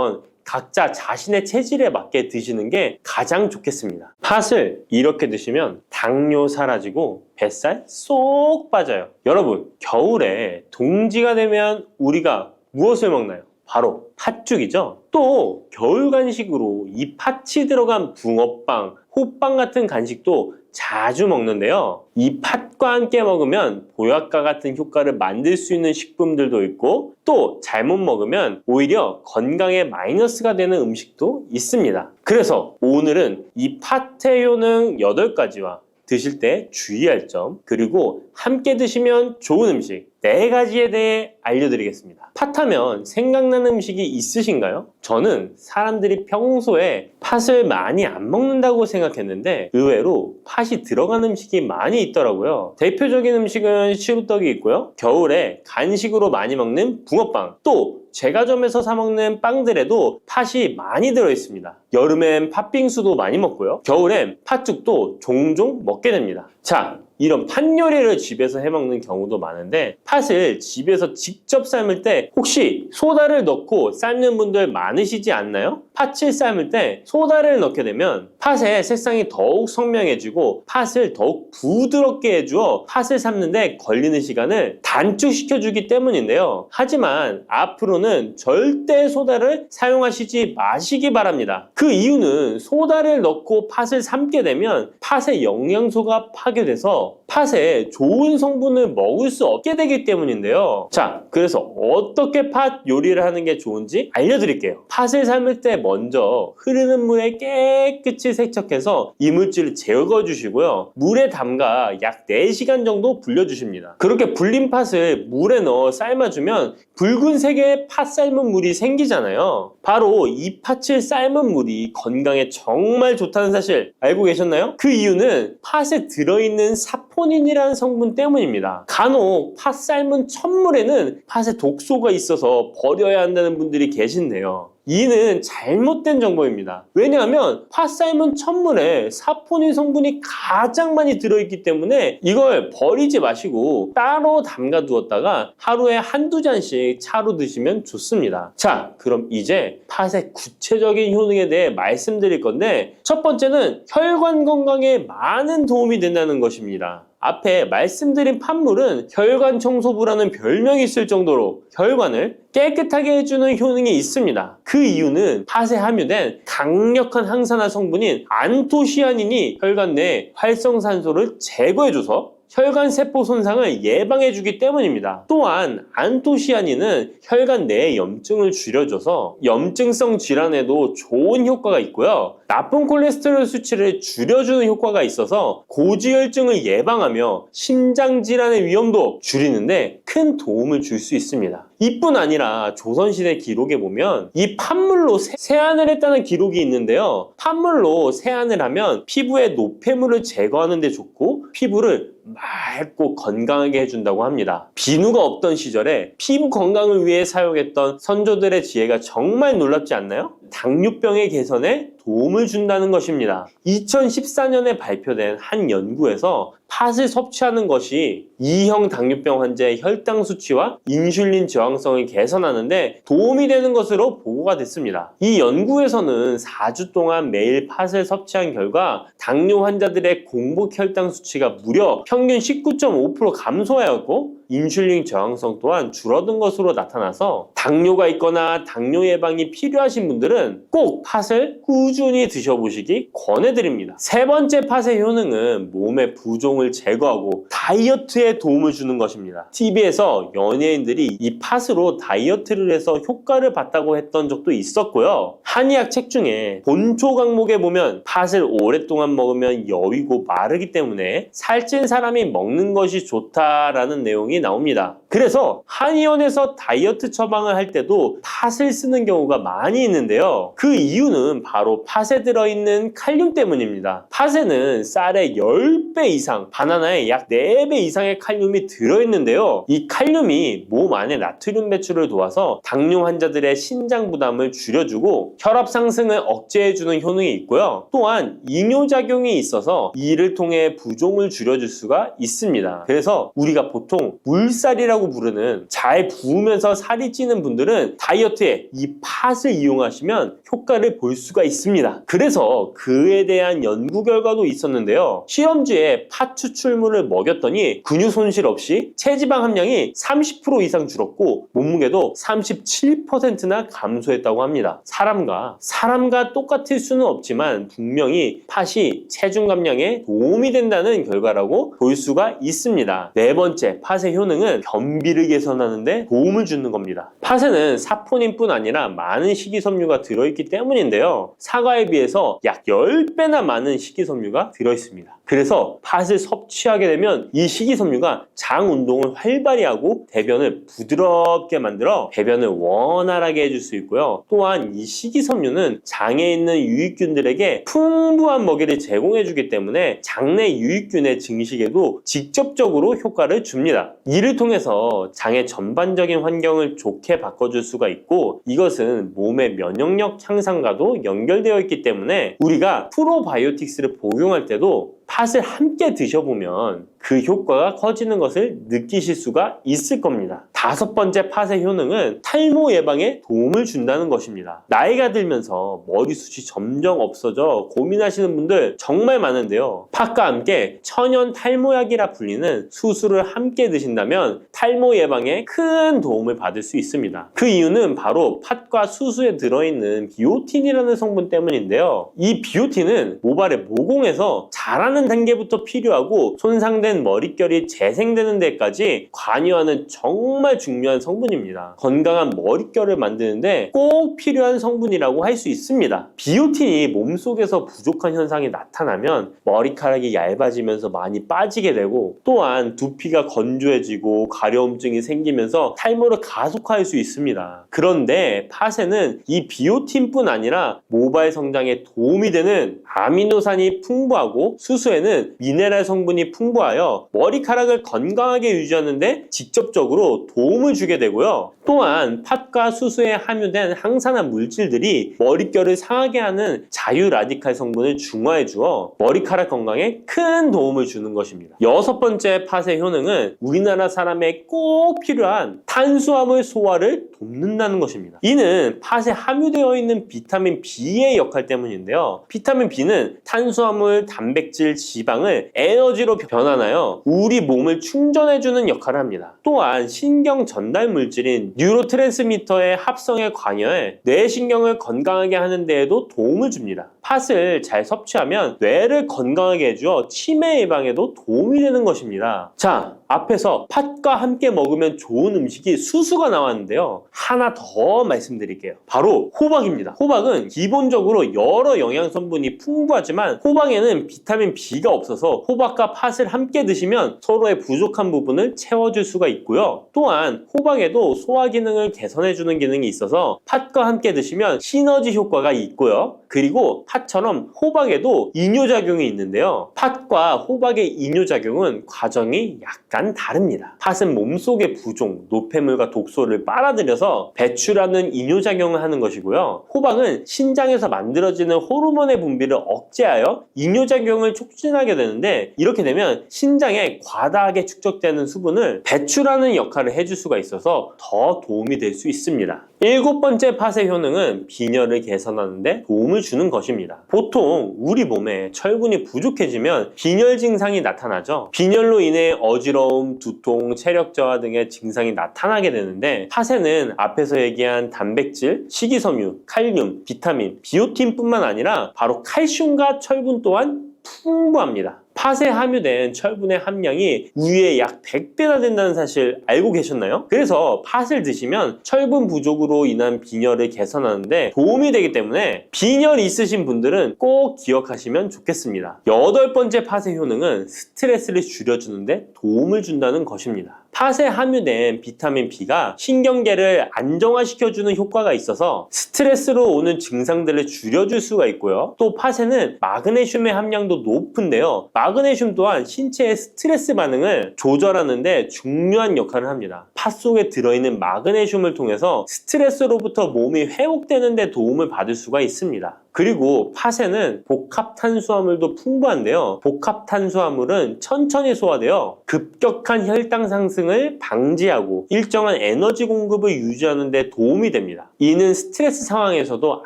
각자 자신의 체질에 맞게 드시는 게 가장 좋겠습니다. 팥을 이렇게 드시면 당뇨 사라지고 뱃살 쏙 빠져요. 여러분, 겨울에 동지가 되면 우리가 무엇을 먹나요? 바로 팥죽이죠. 또 겨울 간식으로 이 팥이 들어간 붕어빵, 호빵 같은 간식도 자주 먹는데요. 이 팥과 함께 먹으면 보약과 같은 효과를 만들 수 있는 식품들도 있고 또 잘못 먹으면 오히려 건강에 마이너스가 되는 음식도 있습니다. 그래서 오늘은 이 팥의 효능 8가지와 드실 때 주의할 점, 그리고 함께 드시면 좋은 음식 4가지에 대해 알려드리겠습니다. 팥하면 생각나는 음식이 있으신가요? 저는 사람들이 평소에 팥을 많이 안 먹는다고 생각했는데 의외로 팥이 들어간 음식이 많이 있더라고요. 대표적인 음식은 시루떡이 있고요. 겨울에 간식으로 많이 먹는 붕어빵, 또 제과점에서 사 먹는 빵들에도 팥이 많이 들어있습니다. 여름엔 팥빙수도 많이 먹고요. 겨울엔 팥죽도 종종 먹게 됩니다. 자, 이런 팥 요리를 집에서 해먹는 경우도 많은데 팥을 집에서 직접 삶을 때 혹시 소다를 넣고 삶는 분들 많으시지 않나요? 팥을 삶을 때 소다를 넣게 되면 팥의 색상이 더욱 선명해지고 팥을 더욱 부드럽게 해주어 팥을 삶는데 걸리는 시간을 단축시켜주기 때문인데요. 하지만 앞으로는 절대 소다를 사용하시지 마시기 바랍니다. 그 이유는 소다를 넣고 팥을 삶게 되면 팥의 영양소가 파괴돼서 팥에 좋은 성분을 먹을 수 없게 되기 때문인데요. 자, 그래서 어떻게 팥 요리를 하는 게 좋은지 알려드릴게요. 팥을 삶을 때 먼저 흐르는 물에 깨끗이 세척해서 이물질을 제거 주시고요. 물에 담가 약 4시간 정도 불려주십니다. 그렇게 불린 팥을 물에 넣어 삶아주면 붉은색의 팥 삶은 물이 생기잖아요. 바로 이 팥을 삶은 물이 건강에 정말 좋다는 사실 알고 계셨나요? 그 이유는 팥에 들어있는 사포닌이라는 성분 때문입니다. 간혹 팥 삶은 첫물에는 팥에 독소가 있어서 버려야 한다는 분들이 계신데요. 이는 잘못된 정보입니다. 왜냐하면 팥 삶은 첫물에 사포닌 성분이 가장 많이 들어있기 때문에 이걸 버리지 마시고 따로 담가 두었다가 하루에 한두 잔씩 차로 드시면 좋습니다. 자, 그럼 이제 팥의 구체적인 효능에 대해 말씀드릴 건데 첫 번째는 혈관 건강에 많은 도움이 된다는 것입니다. 앞에 말씀드린 팥물은 혈관 청소부라는 별명이 있을 정도로 혈관을 깨끗하게 해주는 효능이 있습니다. 그 이유는 팥에 함유된 강력한 항산화 성분인 안토시아닌이 혈관 내 활성산소를 제거해줘서 혈관 세포 손상을 예방해주기 때문입니다. 또한 안토시아닌은 혈관 내의 염증을 줄여줘서 염증성 질환에도 좋은 효과가 있고요. 나쁜 콜레스테롤 수치를 줄여주는 효과가 있어서 고지혈증을 예방하며 심장 질환의 위험도 줄이는데 큰 도움을 줄 수 있습니다. 이뿐 아니라 조선시대 기록에 보면 이 팥물로 세안을 했다는 기록이 있는데요. 팥물로 세안을 하면 피부의 노폐물을 제거하는 데 좋고 피부를 맑고 건강하게 해준다고 합니다. 비누가 없던 시절에 피부 건강을 위해 사용했던 선조들의 지혜가 정말 놀랍지 않나요? 당뇨병의 개선에 도움을 준다는 것입니다. 2014년에 발표된 한 연구에서 팥을 섭취하는 것이 2형 당뇨병 환자의 혈당 수치와 인슐린 저항성을 개선하는데 도움이 되는 것으로 보고가 됐습니다. 이 연구에서는 4주 동안 매일 팥을 섭취한 결과 당뇨 환자들의 공복 혈당 수치가 무려 평균 19.5% 감소하였고 인슐린 저항성 또한 줄어든 것으로 나타나서 당뇨가 있거나 당뇨 예방이 필요하신 분들은 꼭 팥을 꾸준히 드셔보시기 권해드립니다. 세 번째 팥의 효능은 몸의 부종을 제거하고 다이어트에 도움을 주는 것입니다. TV에서 연예인들이 이 팥으로 다이어트를 해서 효과를 봤다고 했던 적도 있었고요. 한의학 책 중에 본초 강목에 보면 팥을 오랫동안 먹으면 여위고 마르기 때문에 살찐 사람이 먹는 것이 좋다라는 내용이 증상이 나옵니다. 그래서 한의원에서 다이어트 처방을 할 때도 팥을 쓰는 경우가 많이 있는데요. 그 이유는 바로 팥에 들어있는 칼륨 때문입니다. 팥에는 쌀의 10배 이상, 바나나의 약 4배 이상의 칼륨이 들어있는데요. 이 칼륨이 몸 안에 나트륨 배출을 도와서 당뇨 환자들의 신장 부담을 줄여주고 혈압 상승을 억제해주는 효능이 있고요. 또한 이뇨작용이 있어서 이를 통해 부종을 줄여줄 수가 있습니다. 그래서 우리가 보통 물살이라고 부르는 잘 부으면서 살이 찌는 분들은 다이어트에 이 팥을 이용하시면 효과를 볼 수가 있습니다. 그래서 그에 대한 연구 결과도 있었는데요. 실험주에 팥 추출물을 먹였더니 근육 손실 없이 체지방 함량이 30% 이상 줄었고 몸무게도 37%나 감소했다고 합니다. 사람과 똑같을 수는 없지만 분명히 팥이 체중 감량에 도움이 된다는 결과라고 볼 수가 있습니다. 네 번째, 팥의 효능은 변비를 개선하는 데 도움을 주는 겁니다. 팥에는 사포닌뿐 아니라 많은 식이섬유가 들어있기 때문인데요. 사과에 비해서 약 10배나 많은 식이섬유가 들어있습니다. 그래서 팥을 섭취하게 되면 이 식이섬유가 장 운동을 활발히 하고 대변을 부드럽게 만들어 배변을 원활하게 해줄 수 있고요. 또한 이 식이섬유는 장에 있는 유익균들에게 풍부한 먹이를 제공해주기 때문에 장내 유익균의 증식에도 직접적으로 효과를 줍니다. 이를 통해서 장의 전반적인 환경을 좋게 바꿔줄 수가 있고 이것은 몸의 면역력 향상과도 연결되어 있기 때문에 우리가 프로바이오틱스를 복용할 때도 팥을 함께 드셔보면 그 효과가 커지는 것을 느끼실 수가 있을 겁니다. 다섯 번째 팥의 효능은 탈모 예방에 도움을 준다는 것입니다. 나이가 들면서 머리숱이 점점 없어져 고민하시는 분들 정말 많은데요. 팥과 함께 천연 탈모약이라 불리는 수수를 함께 드신다면 탈모 예방에 큰 도움을 받을 수 있습니다. 그 이유는 바로 팥과 수수에 들어있는 비오틴이라는 성분 때문인데요. 이 비오틴은 모발의 모공에서 자라는 단계부터 필요하고 손상된 머릿결이 재생되는 데까지 관여하는 정말 중요한 성분입니다. 건강한 머릿결을 만드는데 꼭 필요한 성분이라고 할 수 있습니다. 비오틴이 몸속에서 부족한 현상이 나타나면 머리카락이 얇아지면서 많이 빠지게 되고 또한 두피가 건조해지고 가려움증이 생기면서 탈모를 가속화할 수 있습니다. 그런데 팥에는 이 비오틴뿐 아니라 모발 성장에 도움이 되는 아미노산이 풍부하고 수수에는 미네랄 성분이 풍부하여 머리카락을 건강하게 유지하는데 직접적으로 도움을 주게 되고요. 또한 팥과 수수에 함유된 항산화 물질들이 머릿결을 상하게 하는 자유 라디칼 성분을 중화해 주어 머리카락 건강에 큰 도움을 주는 것입니다. 여섯 번째 팥의 효능은 우리나라 사람에 꼭 필요한 탄수화물 소화를 돕는다는 것입니다. 이는 팥에 함유되어 있는 비타민 B의 역할 때문인데요. 비타민 B는 탄수화물, 단백질, 지방을 에너지로 변환하여 우리 몸을 충전해주는 역할을 합니다. 또한 신경 전달 물질인 뉴로트랜스미터의 합성에 관여해 뇌신경을 건강하게 하는 데에도 도움을 줍니다. 팥을 잘 섭취하면 뇌를 건강하게 해주어 치매 예방에도 도움이 되는 것입니다. 자, 앞에서 팥과 함께 먹으면 좋은 음식이 수수가 나왔는데요. 하나 더 말씀드릴게요. 바로 호박입니다. 호박은 기본적으로 여러 영양성분이 풍부하지만 호박에는 비타민 B가 없어서 호박과 팥을 함께 드시면 서로의 부족한 부분을 채워줄 수가 있고요. 또한 호박에도 소화 기능을 개선해주는 기능이 있어서 팥과 함께 드시면 시너지 효과가 있고요. 그리고 팥처럼 호박에도 이뇨작용이 있는데요. 팥과 호박의 이뇨작용은 과정이 약간 다릅니다. 팥은 몸속의 부종, 노폐물과 독소를 빨아들여서 배출하는 이뇨작용을 하는 것이고요. 호박은 신장에서 만들어지는 호르몬의 분비를 억제하여 이뇨작용을 촉진하게 되는데 이렇게 되면 신장에 과다하게 축적되는 수분을 배출하는 역할을 해줄 수가 있어서 더 도움이 될 수 있습니다. 일곱 번째 팥의 효능은 빈혈을 개선하는 데 도움을 주는 것입니다. 보통 우리 몸에 철분이 부족해지면 빈혈 증상이 나타나죠. 빈혈로 인해 어지러움, 두통, 체력 저하 등의 증상이 나타나게 되는데 팥에는 앞에서 얘기한 단백질, 식이섬유, 칼륨, 비타민, 비오틴뿐만 아니라 바로 칼슘과 철분 또한 풍부합니다. 팥에 함유된 철분의 함량이 우유의 약 100배나 된다는 사실 알고 계셨나요? 그래서 팥을 드시면 철분 부족으로 인한 빈혈을 개선하는데 도움이 되기 때문에 빈혈이 있으신 분들은 꼭 기억하시면 좋겠습니다. 여덟 번째 팥의 효능은 스트레스를 줄여주는데 도움을 준다는 것입니다. 팥에 함유된 비타민 B가 신경계를 안정화시켜주는 효과가 있어서 스트레스로 오는 증상들을 줄여줄 수가 있고요. 또 팥에는 마그네슘의 함량도 높은데요. 마그네슘 또한 신체의 스트레스 반응을 조절하는 데 중요한 역할을 합니다. 팥 속에 들어있는 마그네슘을 통해서 스트레스로부터 몸이 회복되는 데 도움을 받을 수가 있습니다. 그리고 팥에는 복합탄수화물도 풍부한데요. 복합탄수화물은 천천히 소화되어 급격한 혈당 상승을 방지하고 일정한 에너지 공급을 유지하는 데 도움이 됩니다. 이는 스트레스 상황에서도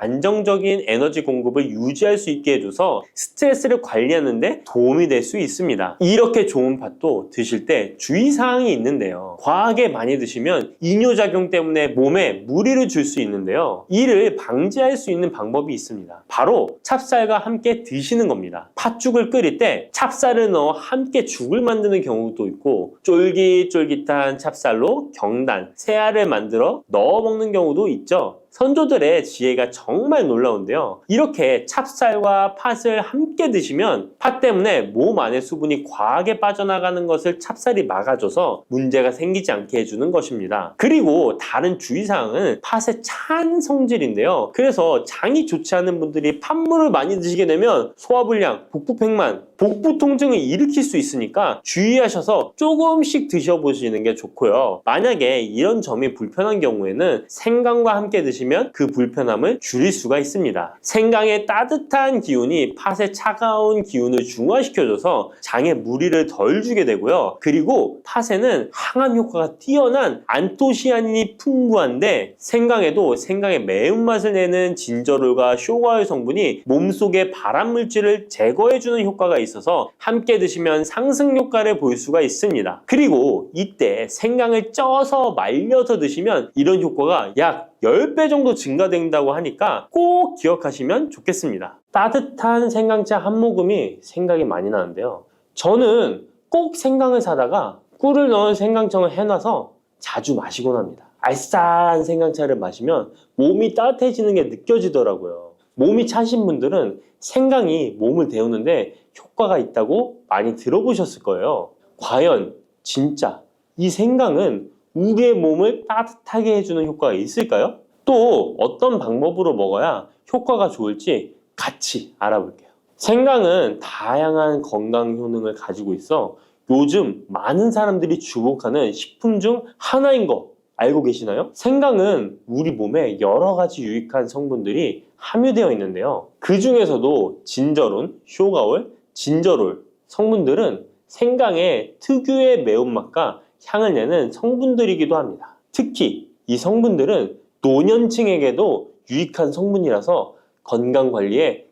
안정적인 에너지 공급을 유지할 수 있게 해줘서 스트레스를 관리하는 데 도움이 될 수 있습니다. 이렇게 좋은 팥도 드실 때 주의사항이 있는데요. 과하게 많이 드시면 이뇨작용 때문에 몸에 무리를 줄 수 있는데요. 이를 방지할 수 있는 방법이 있습니다. 바로 찹쌀과 함께 드시는 겁니다. 팥죽을 끓일 때 찹쌀을 넣어 함께 죽을 만드는 경우도 있고 쫄깃쫄깃한 찹쌀로 경단, 새알을 만들어 넣어 먹는 경우도 있죠. 선조들의 지혜가 정말 놀라운데요. 이렇게 찹쌀과 팥을 함께 드시면 팥 때문에 몸 안에 수분이 과하게 빠져나가는 것을 찹쌀이 막아줘서 문제가 생기지 않게 해주는 것입니다. 그리고 다른 주의사항은 팥의 찬 성질인데요. 그래서 장이 좋지 않은 분들이 팥물을 많이 드시게 되면 소화불량, 복부팽만, 복부 통증을 일으킬 수 있으니까 주의하셔서 조금씩 드셔보시는 게 좋고요. 만약에 이런 점이 불편한 경우에는 생강과 함께 드시면 그 불편함을 줄일 수가 있습니다. 생강의 따뜻한 기운이 팥의 차가운 기운을 중화시켜줘서 장에 무리를 덜 주게 되고요. 그리고 팥에는 항암 효과가 뛰어난 안토시아닌이 풍부한데 생강에도 생강의 매운맛을 내는 진저롤과 쇼가올 성분이 몸속의 발암물질을 제거해주는 효과가 있어서 함께 드시면 상승 효과를 볼 수가 있습니다. 그리고 이때 생강을 쪄서 말려서 드시면 이런 효과가 약 10배 정도 증가된다고 하니까 꼭 기억하시면 좋겠습니다. 따뜻한 생강차 한 모금이 생각이 많이 나는데요. 저는 꼭 생강을 사다가 꿀을 넣은 생강청을 해놔서 자주 마시곤 합니다. 알싸한 생강차를 마시면 몸이 따뜻해지는 게 느껴지더라고요. 몸이 차신 분들은 생강이 몸을 데우는데 효과가 있다고 많이 들어보셨을 거예요. 과연 진짜 이 생강은 우리의 몸을 따뜻하게 해주는 효과가 있을까요? 또 어떤 방법으로 먹어야 효과가 좋을지 같이 알아볼게요. 생강은 다양한 건강 효능을 가지고 있어 요즘 많은 사람들이 주목하는 식품 중 하나인 거 알고 계시나요? 생강은 우리 몸에 여러 가지 유익한 성분들이 함유되어 있는데요. 그 중에서도 진저론, 쇼가올, 진저롤 성분들은 생강의 특유의 매운맛과 향을 내는 성분들이기도 합니다. 특히 이 성분들은 노년층에게도 유익한 성분이라서 건강관리에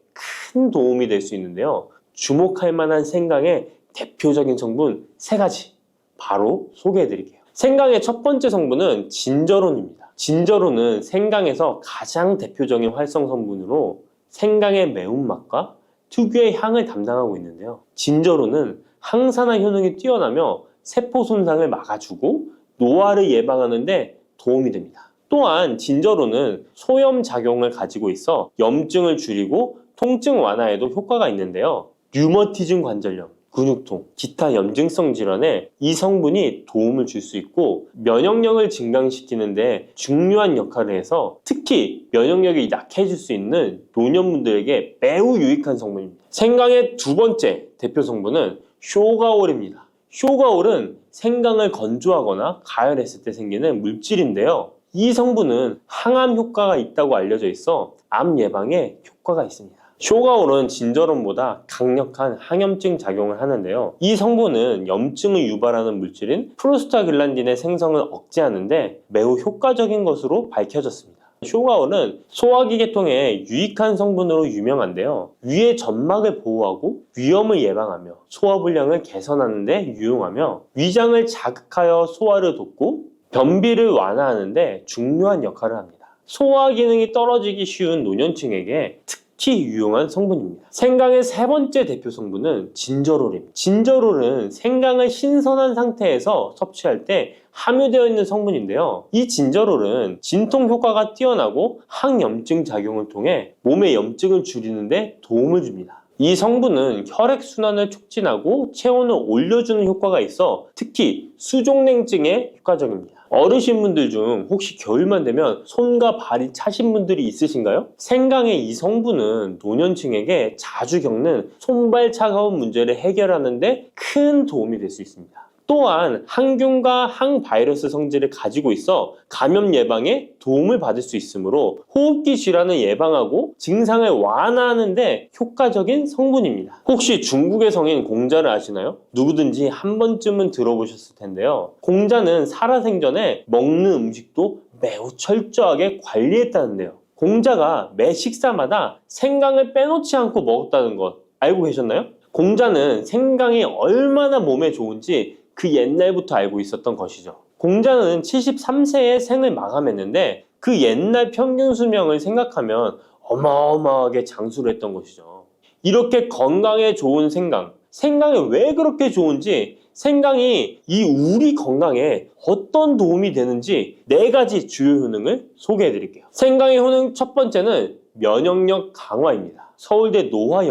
큰 도움이 될 수 있는데요. 주목할 만한 생강의 대표적인 성분 3가지 바로 소개해 드릴게요. 생강의 첫 번째 성분은 진저론입니다. 진저론은 생강에서 가장 대표적인 활성 성분으로 생강의 매운맛과 특유의 향을 담당하고 있는데요. 진저론은 항산화 효능이 뛰어나며 세포 손상을 막아주고 노화를 예방하는 데 도움이 됩니다. 또한 진저론은 소염 작용을 가지고 있어 염증을 줄이고 통증 완화에도 효과가 있는데요. 류머티즘 관절염, 근육통, 기타 염증성 질환에 이 성분이 도움을 줄 수 있고 면역력을 증강시키는데 중요한 역할을 해서 특히 면역력이 약해질 수 있는 노년분들에게 매우 유익한 성분입니다. 생강의 두 번째 대표 성분은 쇼가올입니다. 쇼가올은 생강을 건조하거나 가열했을 때 생기는 물질인데요. 이 성분은 항암 효과가 있다고 알려져 있어 암 예방에 효과가 있습니다. 쇼가올은 진저론보다 강력한 항염증 작용을 하는데요. 이 성분은 염증을 유발하는 물질인 프로스타글란딘의 생성을 억제하는데 매우 효과적인 것으로 밝혀졌습니다. 쇼가올은 소화기 계통에 유익한 성분으로 유명한데요. 위의 점막을 보호하고 위염을 예방하며 소화불량을 개선하는 데 유용하며 위장을 자극하여 소화를 돕고 변비를 완화하는 데 중요한 역할을 합니다. 소화 기능이 떨어지기 쉬운 노년층에게 특히 유용한 성분입니다. 생강의 세 번째 대표 성분은 진저롤입니다. 진저롤은 생강을 신선한 상태에서 섭취할 때 함유되어 있는 성분인데요. 이 진저롤은 진통 효과가 뛰어나고 항염증 작용을 통해 몸의 염증을 줄이는 데 도움을 줍니다. 이 성분은 혈액순환을 촉진하고 체온을 올려주는 효과가 있어 특히 수족냉증에 효과적입니다. 어르신분들 중 혹시 겨울만 되면 손과 발이 차신 분들이 있으신가요? 생강의 이 성분은 노년층에게 자주 겪는 손발 차가운 문제를 해결하는 데 큰 도움이 될 수 있습니다. 또한 항균과 항바이러스 성질을 가지고 있어 감염 예방에 도움을 받을 수 있으므로 호흡기 질환을 예방하고 증상을 완화하는 데 효과적인 성분입니다. 혹시 중국의 성인 공자를 아시나요? 누구든지 한 번쯤은 들어보셨을 텐데요. 공자는 살아생전에 먹는 음식도 매우 철저하게 관리했다는데요. 공자가 매 식사마다 생강을 빼놓지 않고 먹었다는 것 알고 계셨나요? 공자는 생강이 얼마나 몸에 좋은지 그 옛날부터 알고 있었던 것이죠. 공자는 73세에 생을 마감했는데 그 옛날 평균 수명을 생각하면 어마어마하게 장수를 했던 것이죠. 이렇게 건강에 좋은 생강, 생강이 왜 그렇게 좋은지, 생강이 이 우리 건강에 어떤 도움이 되는지 4가지 주요 효능을 소개해 드릴게요. 생강의 효능 첫 번째는 면역력 강화입니다. 서울대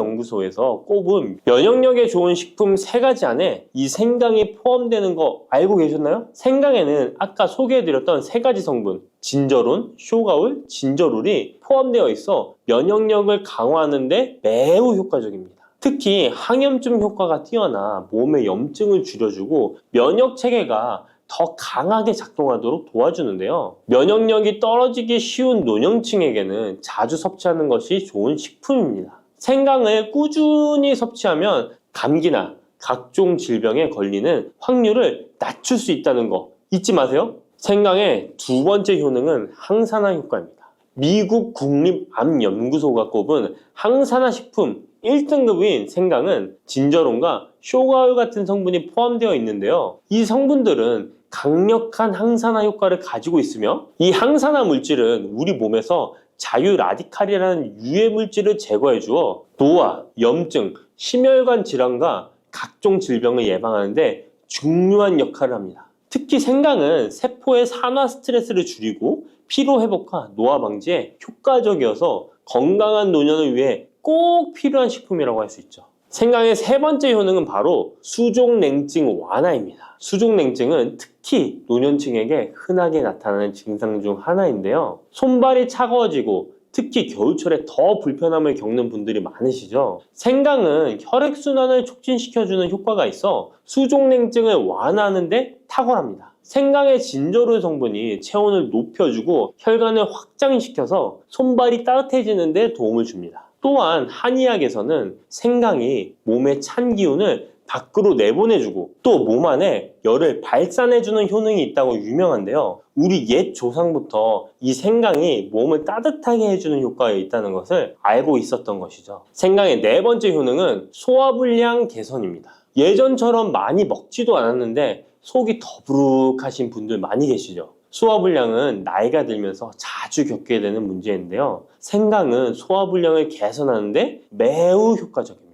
노화연구소에서 꼽은 면역력에 좋은 식품 3가지 안에 이 생강이 포함되는 거 알고 계셨나요? 생강에는 아까 소개해드렸던 3가지 성분 진저론, 쇼가울, 진저룰이 포함되어 있어 면역력을 강화하는 데 매우 효과적입니다. 특히 항염증 효과가 뛰어나 몸의 염증을 줄여주고 면역 체계가 더 강하게 작동하도록 도와주는데요. 면역력이 떨어지기 쉬운 노년층에게는 자주 섭취하는 것이 좋은 식품입니다. 생강을 꾸준히 섭취하면 감기나 각종 질병에 걸리는 확률을 낮출 수 있다는 거 잊지 마세요. 생강의 2번째 효능은 항산화 효과입니다. 미국 국립암연구소가 꼽은 항산화 식품 1등급인 생강은 진저론과 쇼가울 같은 성분이 포함되어 있는데요. 이 성분들은 강력한 항산화 효과를 가지고 있으며 이 항산화 물질은 우리 몸에서 자유 라디칼이라는 유해 물질을 제거해 주어 노화, 염증, 심혈관 질환과 각종 질병을 예방하는 데 중요한 역할을 합니다. 특히 생강은 세포의 산화 스트레스를 줄이고 피로 회복과 노화 방지에 효과적이어서 건강한 노년을 위해 꼭 필요한 식품이라고 할 수 있죠. 생강의 3번째 효능은 바로 수족냉증 완화입니다. 수족냉증은 특히 노년층에게 흔하게 나타나는 증상 중 하나인데요. 손발이 차가워지고 특히 겨울철에 더 불편함을 겪는 분들이 많으시죠. 생강은 혈액순환을 촉진시켜주는 효과가 있어 수족냉증을 완화하는 데 탁월합니다. 생강의 진저롤 성분이 체온을 높여주고 혈관을 확장시켜서 손발이 따뜻해지는 데 도움을 줍니다. 또한 한의학에서는 생강이 몸의 찬 기운을 밖으로 내보내주고 또 몸 안에 열을 발산해주는 효능이 있다고 유명한데요. 우리 옛 조상부터 이 생강이 몸을 따뜻하게 해주는 효과가 있다는 것을 알고 있었던 것이죠. 생강의 4번째 효능은 소화불량 개선입니다. 예전처럼 많이 먹지도 않았는데 속이 더부룩하신 분들 많이 계시죠. 소화불량은 나이가 들면서 자주 겪게 되는 문제인데요. 생강은 소화불량을 개선하는데 매우 효과적입니다.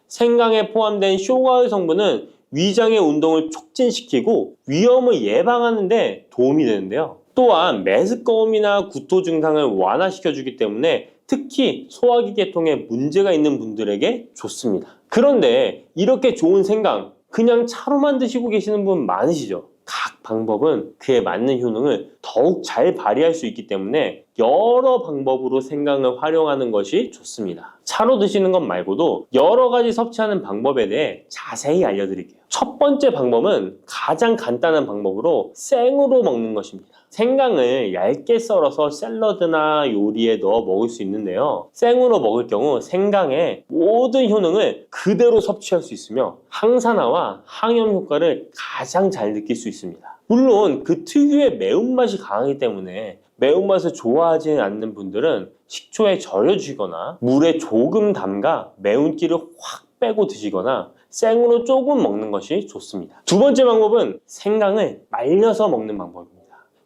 생강에 포함된 쇼가울 성분은 위장의 운동을 촉진시키고 위염을 예방하는 데 도움이 되는데요. 또한 메스꺼움이나 구토 증상을 완화시켜주기 때문에 특히 소화기 계통에 문제가 있는 분들에게 좋습니다. 그런데 이렇게 좋은 생강 그냥 차로만 드시고 계시는 분 많으시죠? 각 방법은 그에 맞는 효능을 더욱 잘 발휘할 수 있기 때문에 여러 방법으로 생강을 활용하는 것이 좋습니다. 차로 드시는 것 말고도 여러 가지 섭취하는 방법에 대해 자세히 알려드릴게요. 첫 번째 방법은 가장 간단한 방법으로 생으로 먹는 것입니다. 생강을 얇게 썰어서 샐러드나 요리에 넣어 먹을 수 있는데요. 생으로 먹을 경우 생강의 모든 효능을 그대로 섭취할 수 있으며 항산화와 항염 효과를 가장 잘 느낄 수 있습니다. 물론 그 특유의 매운맛이 강하기 때문에 매운맛을 좋아하지 않는 분들은 식초에 절여주시거나 물에 조금 담가 매운기를 확 빼고 드시거나 생으로 조금 먹는 것이 좋습니다. 2번째 방법은 생강을 말려서 먹는 방법입니다.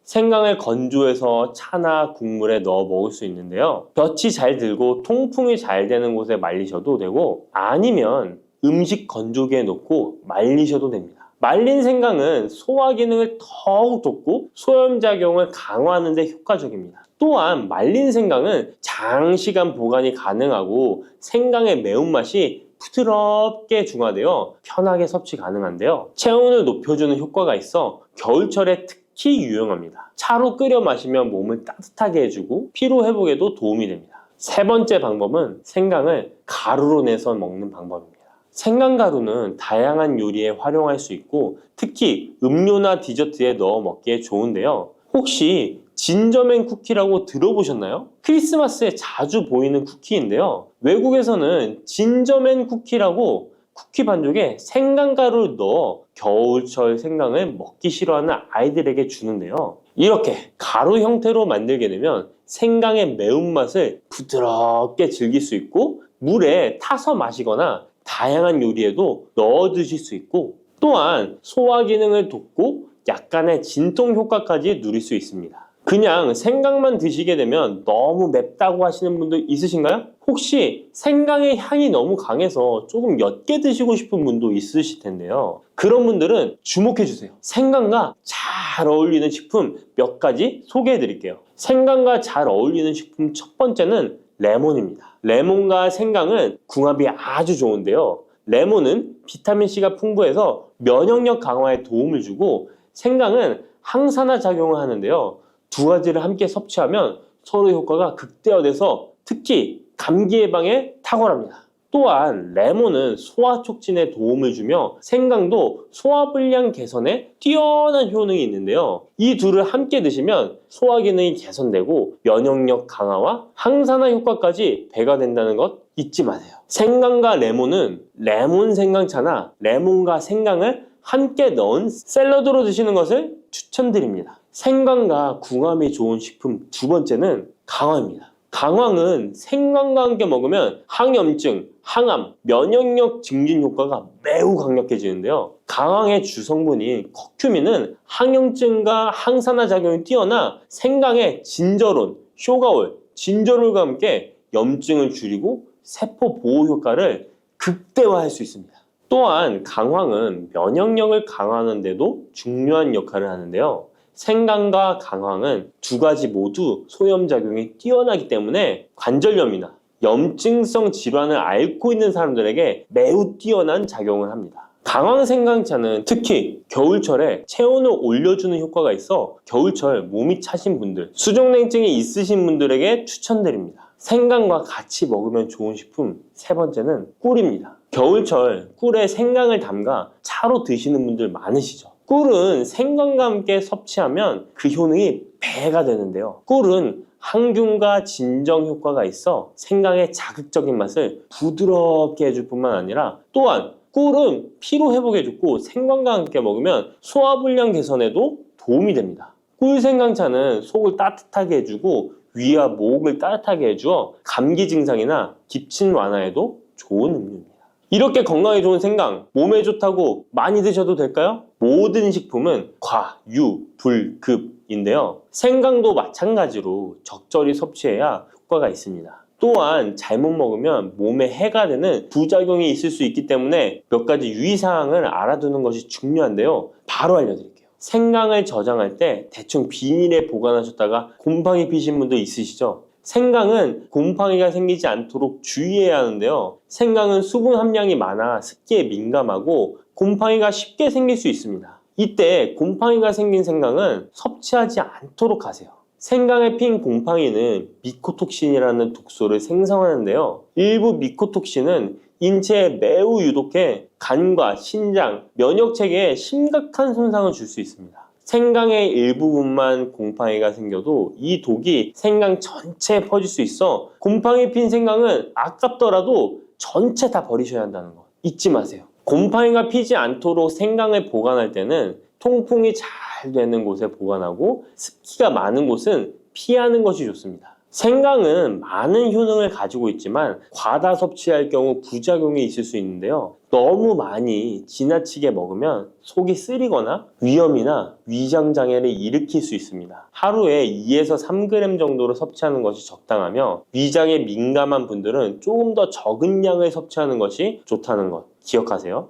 생강을 건조해서 차나 국물에 넣어 먹을 수 있는데요. 볕이 잘 들고 통풍이 잘 되는 곳에 말리셔도 되고 아니면 음식 건조기에 넣고 말리셔도 됩니다. 말린 생강은 소화 기능을 더욱 돕고 소염작용을 강화하는 데 효과적입니다. 또한 말린 생강은 장시간 보관이 가능하고 생강의 매운맛이 부드럽게 중화되어 편하게 섭취 가능한데요. 체온을 높여주는 효과가 있어 겨울철에 특히 유용합니다. 차로 끓여 마시면 몸을 따뜻하게 해주고 피로 회복에도 도움이 됩니다. 세 번째 방법은 생강을 가루로 내서 먹는 방법입니다. 생강가루는 다양한 요리에 활용할 수 있고 특히 음료나 디저트에 넣어 먹기에 좋은데요. 혹시 진저맨 쿠키라고 들어보셨나요? 크리스마스에 자주 보이는 쿠키인데요. 외국에서는 진저맨 쿠키라고 쿠키 반죽에 생강가루를 넣어 겨울철 생강을 먹기 싫어하는 아이들에게 주는데요. 이렇게 가루 형태로 만들게 되면 생강의 매운맛을 부드럽게 즐길 수 있고 물에 타서 마시거나 다양한 요리에도 넣어 드실 수 있고 또한 소화 기능을 돕고 약간의 진통 효과까지 누릴 수 있습니다. 그냥 생강만 드시게 되면 너무 맵다고 하시는 분들 있으신가요? 혹시 생강의 향이 너무 강해서 조금 옅게 드시고 싶은 분도 있으실 텐데요. 그런 분들은 주목해 주세요. 생강과 잘 어울리는 식품 몇 가지 소개해 드릴게요. 생강과 잘 어울리는 식품 첫 번째는 레몬입니다. 레몬과 생강은 궁합이 아주 좋은데요. 레몬은 비타민C가 풍부해서 면역력 강화에 도움을 주고 생강은 항산화 작용을 하는데요. 두 가지를 함께 섭취하면 서로 효과가 극대화돼서 특히 감기 예방에 탁월합니다. 또한 레몬은 소화 촉진에 도움을 주며 생강도 소화불량 개선에 뛰어난 효능이 있는데요. 이 둘을 함께 드시면 소화 기능이 개선되고 면역력 강화와 항산화 효과까지 배가 된다는 것 잊지 마세요. 생강과 레몬은 레몬 생강차나 레몬과 생강을 함께 넣은 샐러드로 드시는 것을 추천드립니다. 생강과 궁합이 좋은 식품 두 번째는 강황입니다. 강황은 생강과 함께 먹으면 항염증, 항암, 면역력 증진 효과가 매우 강력해지는데요. 강황의 주성분인 커큐민은 항염증과 항산화 작용이 뛰어나 생강의 진저론, 쇼가올, 진저롤과 함께 염증을 줄이고 세포 보호 효과를 극대화할 수 있습니다. 또한 강황은 면역력을 강화하는 데도 중요한 역할을 하는데요. 생강과 강황은 두 가지 모두 소염작용이 뛰어나기 때문에 관절염이나 염증성 질환을 앓고 있는 사람들에게 매우 뛰어난 작용을 합니다. 강황 생강차는 특히 겨울철에 체온을 올려주는 효과가 있어 겨울철 몸이 차신 분들, 수족냉증이 있으신 분들에게 추천드립니다. 생강과 같이 먹으면 좋은 식품 세 번째는 꿀입니다. 겨울철 꿀에 생강을 담가 차로 드시는 분들 많으시죠? 꿀은 생강과 함께 섭취하면 그 효능이 배가 되는데요. 꿀은 항균과 진정 효과가 있어 생강의 자극적인 맛을 부드럽게 해줄 뿐만 아니라 또한 꿀은 피로 회복해 주고 생강과 함께 먹으면 소화불량 개선에도 도움이 됩니다. 꿀 생강차는 속을 따뜻하게 해주고 위와 목을 따뜻하게 해주어 감기 증상이나 기침 완화에도 좋은 음료입니다. 이렇게 건강에 좋은 생강, 몸에 좋다고 많이 드셔도 될까요? 모든 식품은 과, 유, 불, 급인데요. 생강도 마찬가지로 적절히 섭취해야 효과가 있습니다. 또한 잘못 먹으면 몸에 해가 되는 부작용이 있을 수 있기 때문에 몇 가지 유의사항을 알아두는 것이 중요한데요. 바로 알려드릴게요. 생강을 저장할 때 대충 비닐에 보관하셨다가 곰팡이 피신 분도 있으시죠? 생강은 곰팡이가 생기지 않도록 주의해야 하는데요. 생강은 수분 함량이 많아 습기에 민감하고 곰팡이가 쉽게 생길 수 있습니다. 이때 곰팡이가 생긴 생강은 섭취하지 않도록 하세요. 생강에 핀 곰팡이는 미코톡신이라는 독소를 생성하는데요. 일부 미코톡신은 인체에 매우 유독해 간과 신장, 면역체계에 심각한 손상을 줄 수 있습니다. 생강의 일부분만 곰팡이가 생겨도 이 독이 생강 전체에 퍼질 수 있어 곰팡이 핀 생강은 아깝더라도 전체 다 버리셔야 한다는 거 잊지 마세요. 곰팡이가 피지 않도록 생강을 보관할 때는 통풍이 잘 되는 곳에 보관하고 습기가 많은 곳은 피하는 것이 좋습니다. 생강은 많은 효능을 가지고 있지만 과다 섭취할 경우 부작용이 있을 수 있는데요. 너무 많이 지나치게 먹으면 속이 쓰리거나 위염이나 위장장애를 일으킬 수 있습니다. 하루에 2에서 3g 정도로 섭취하는 것이 적당하며 위장에 민감한 분들은 조금 더 적은 양을 섭취하는 것이 좋다는 것 기억하세요.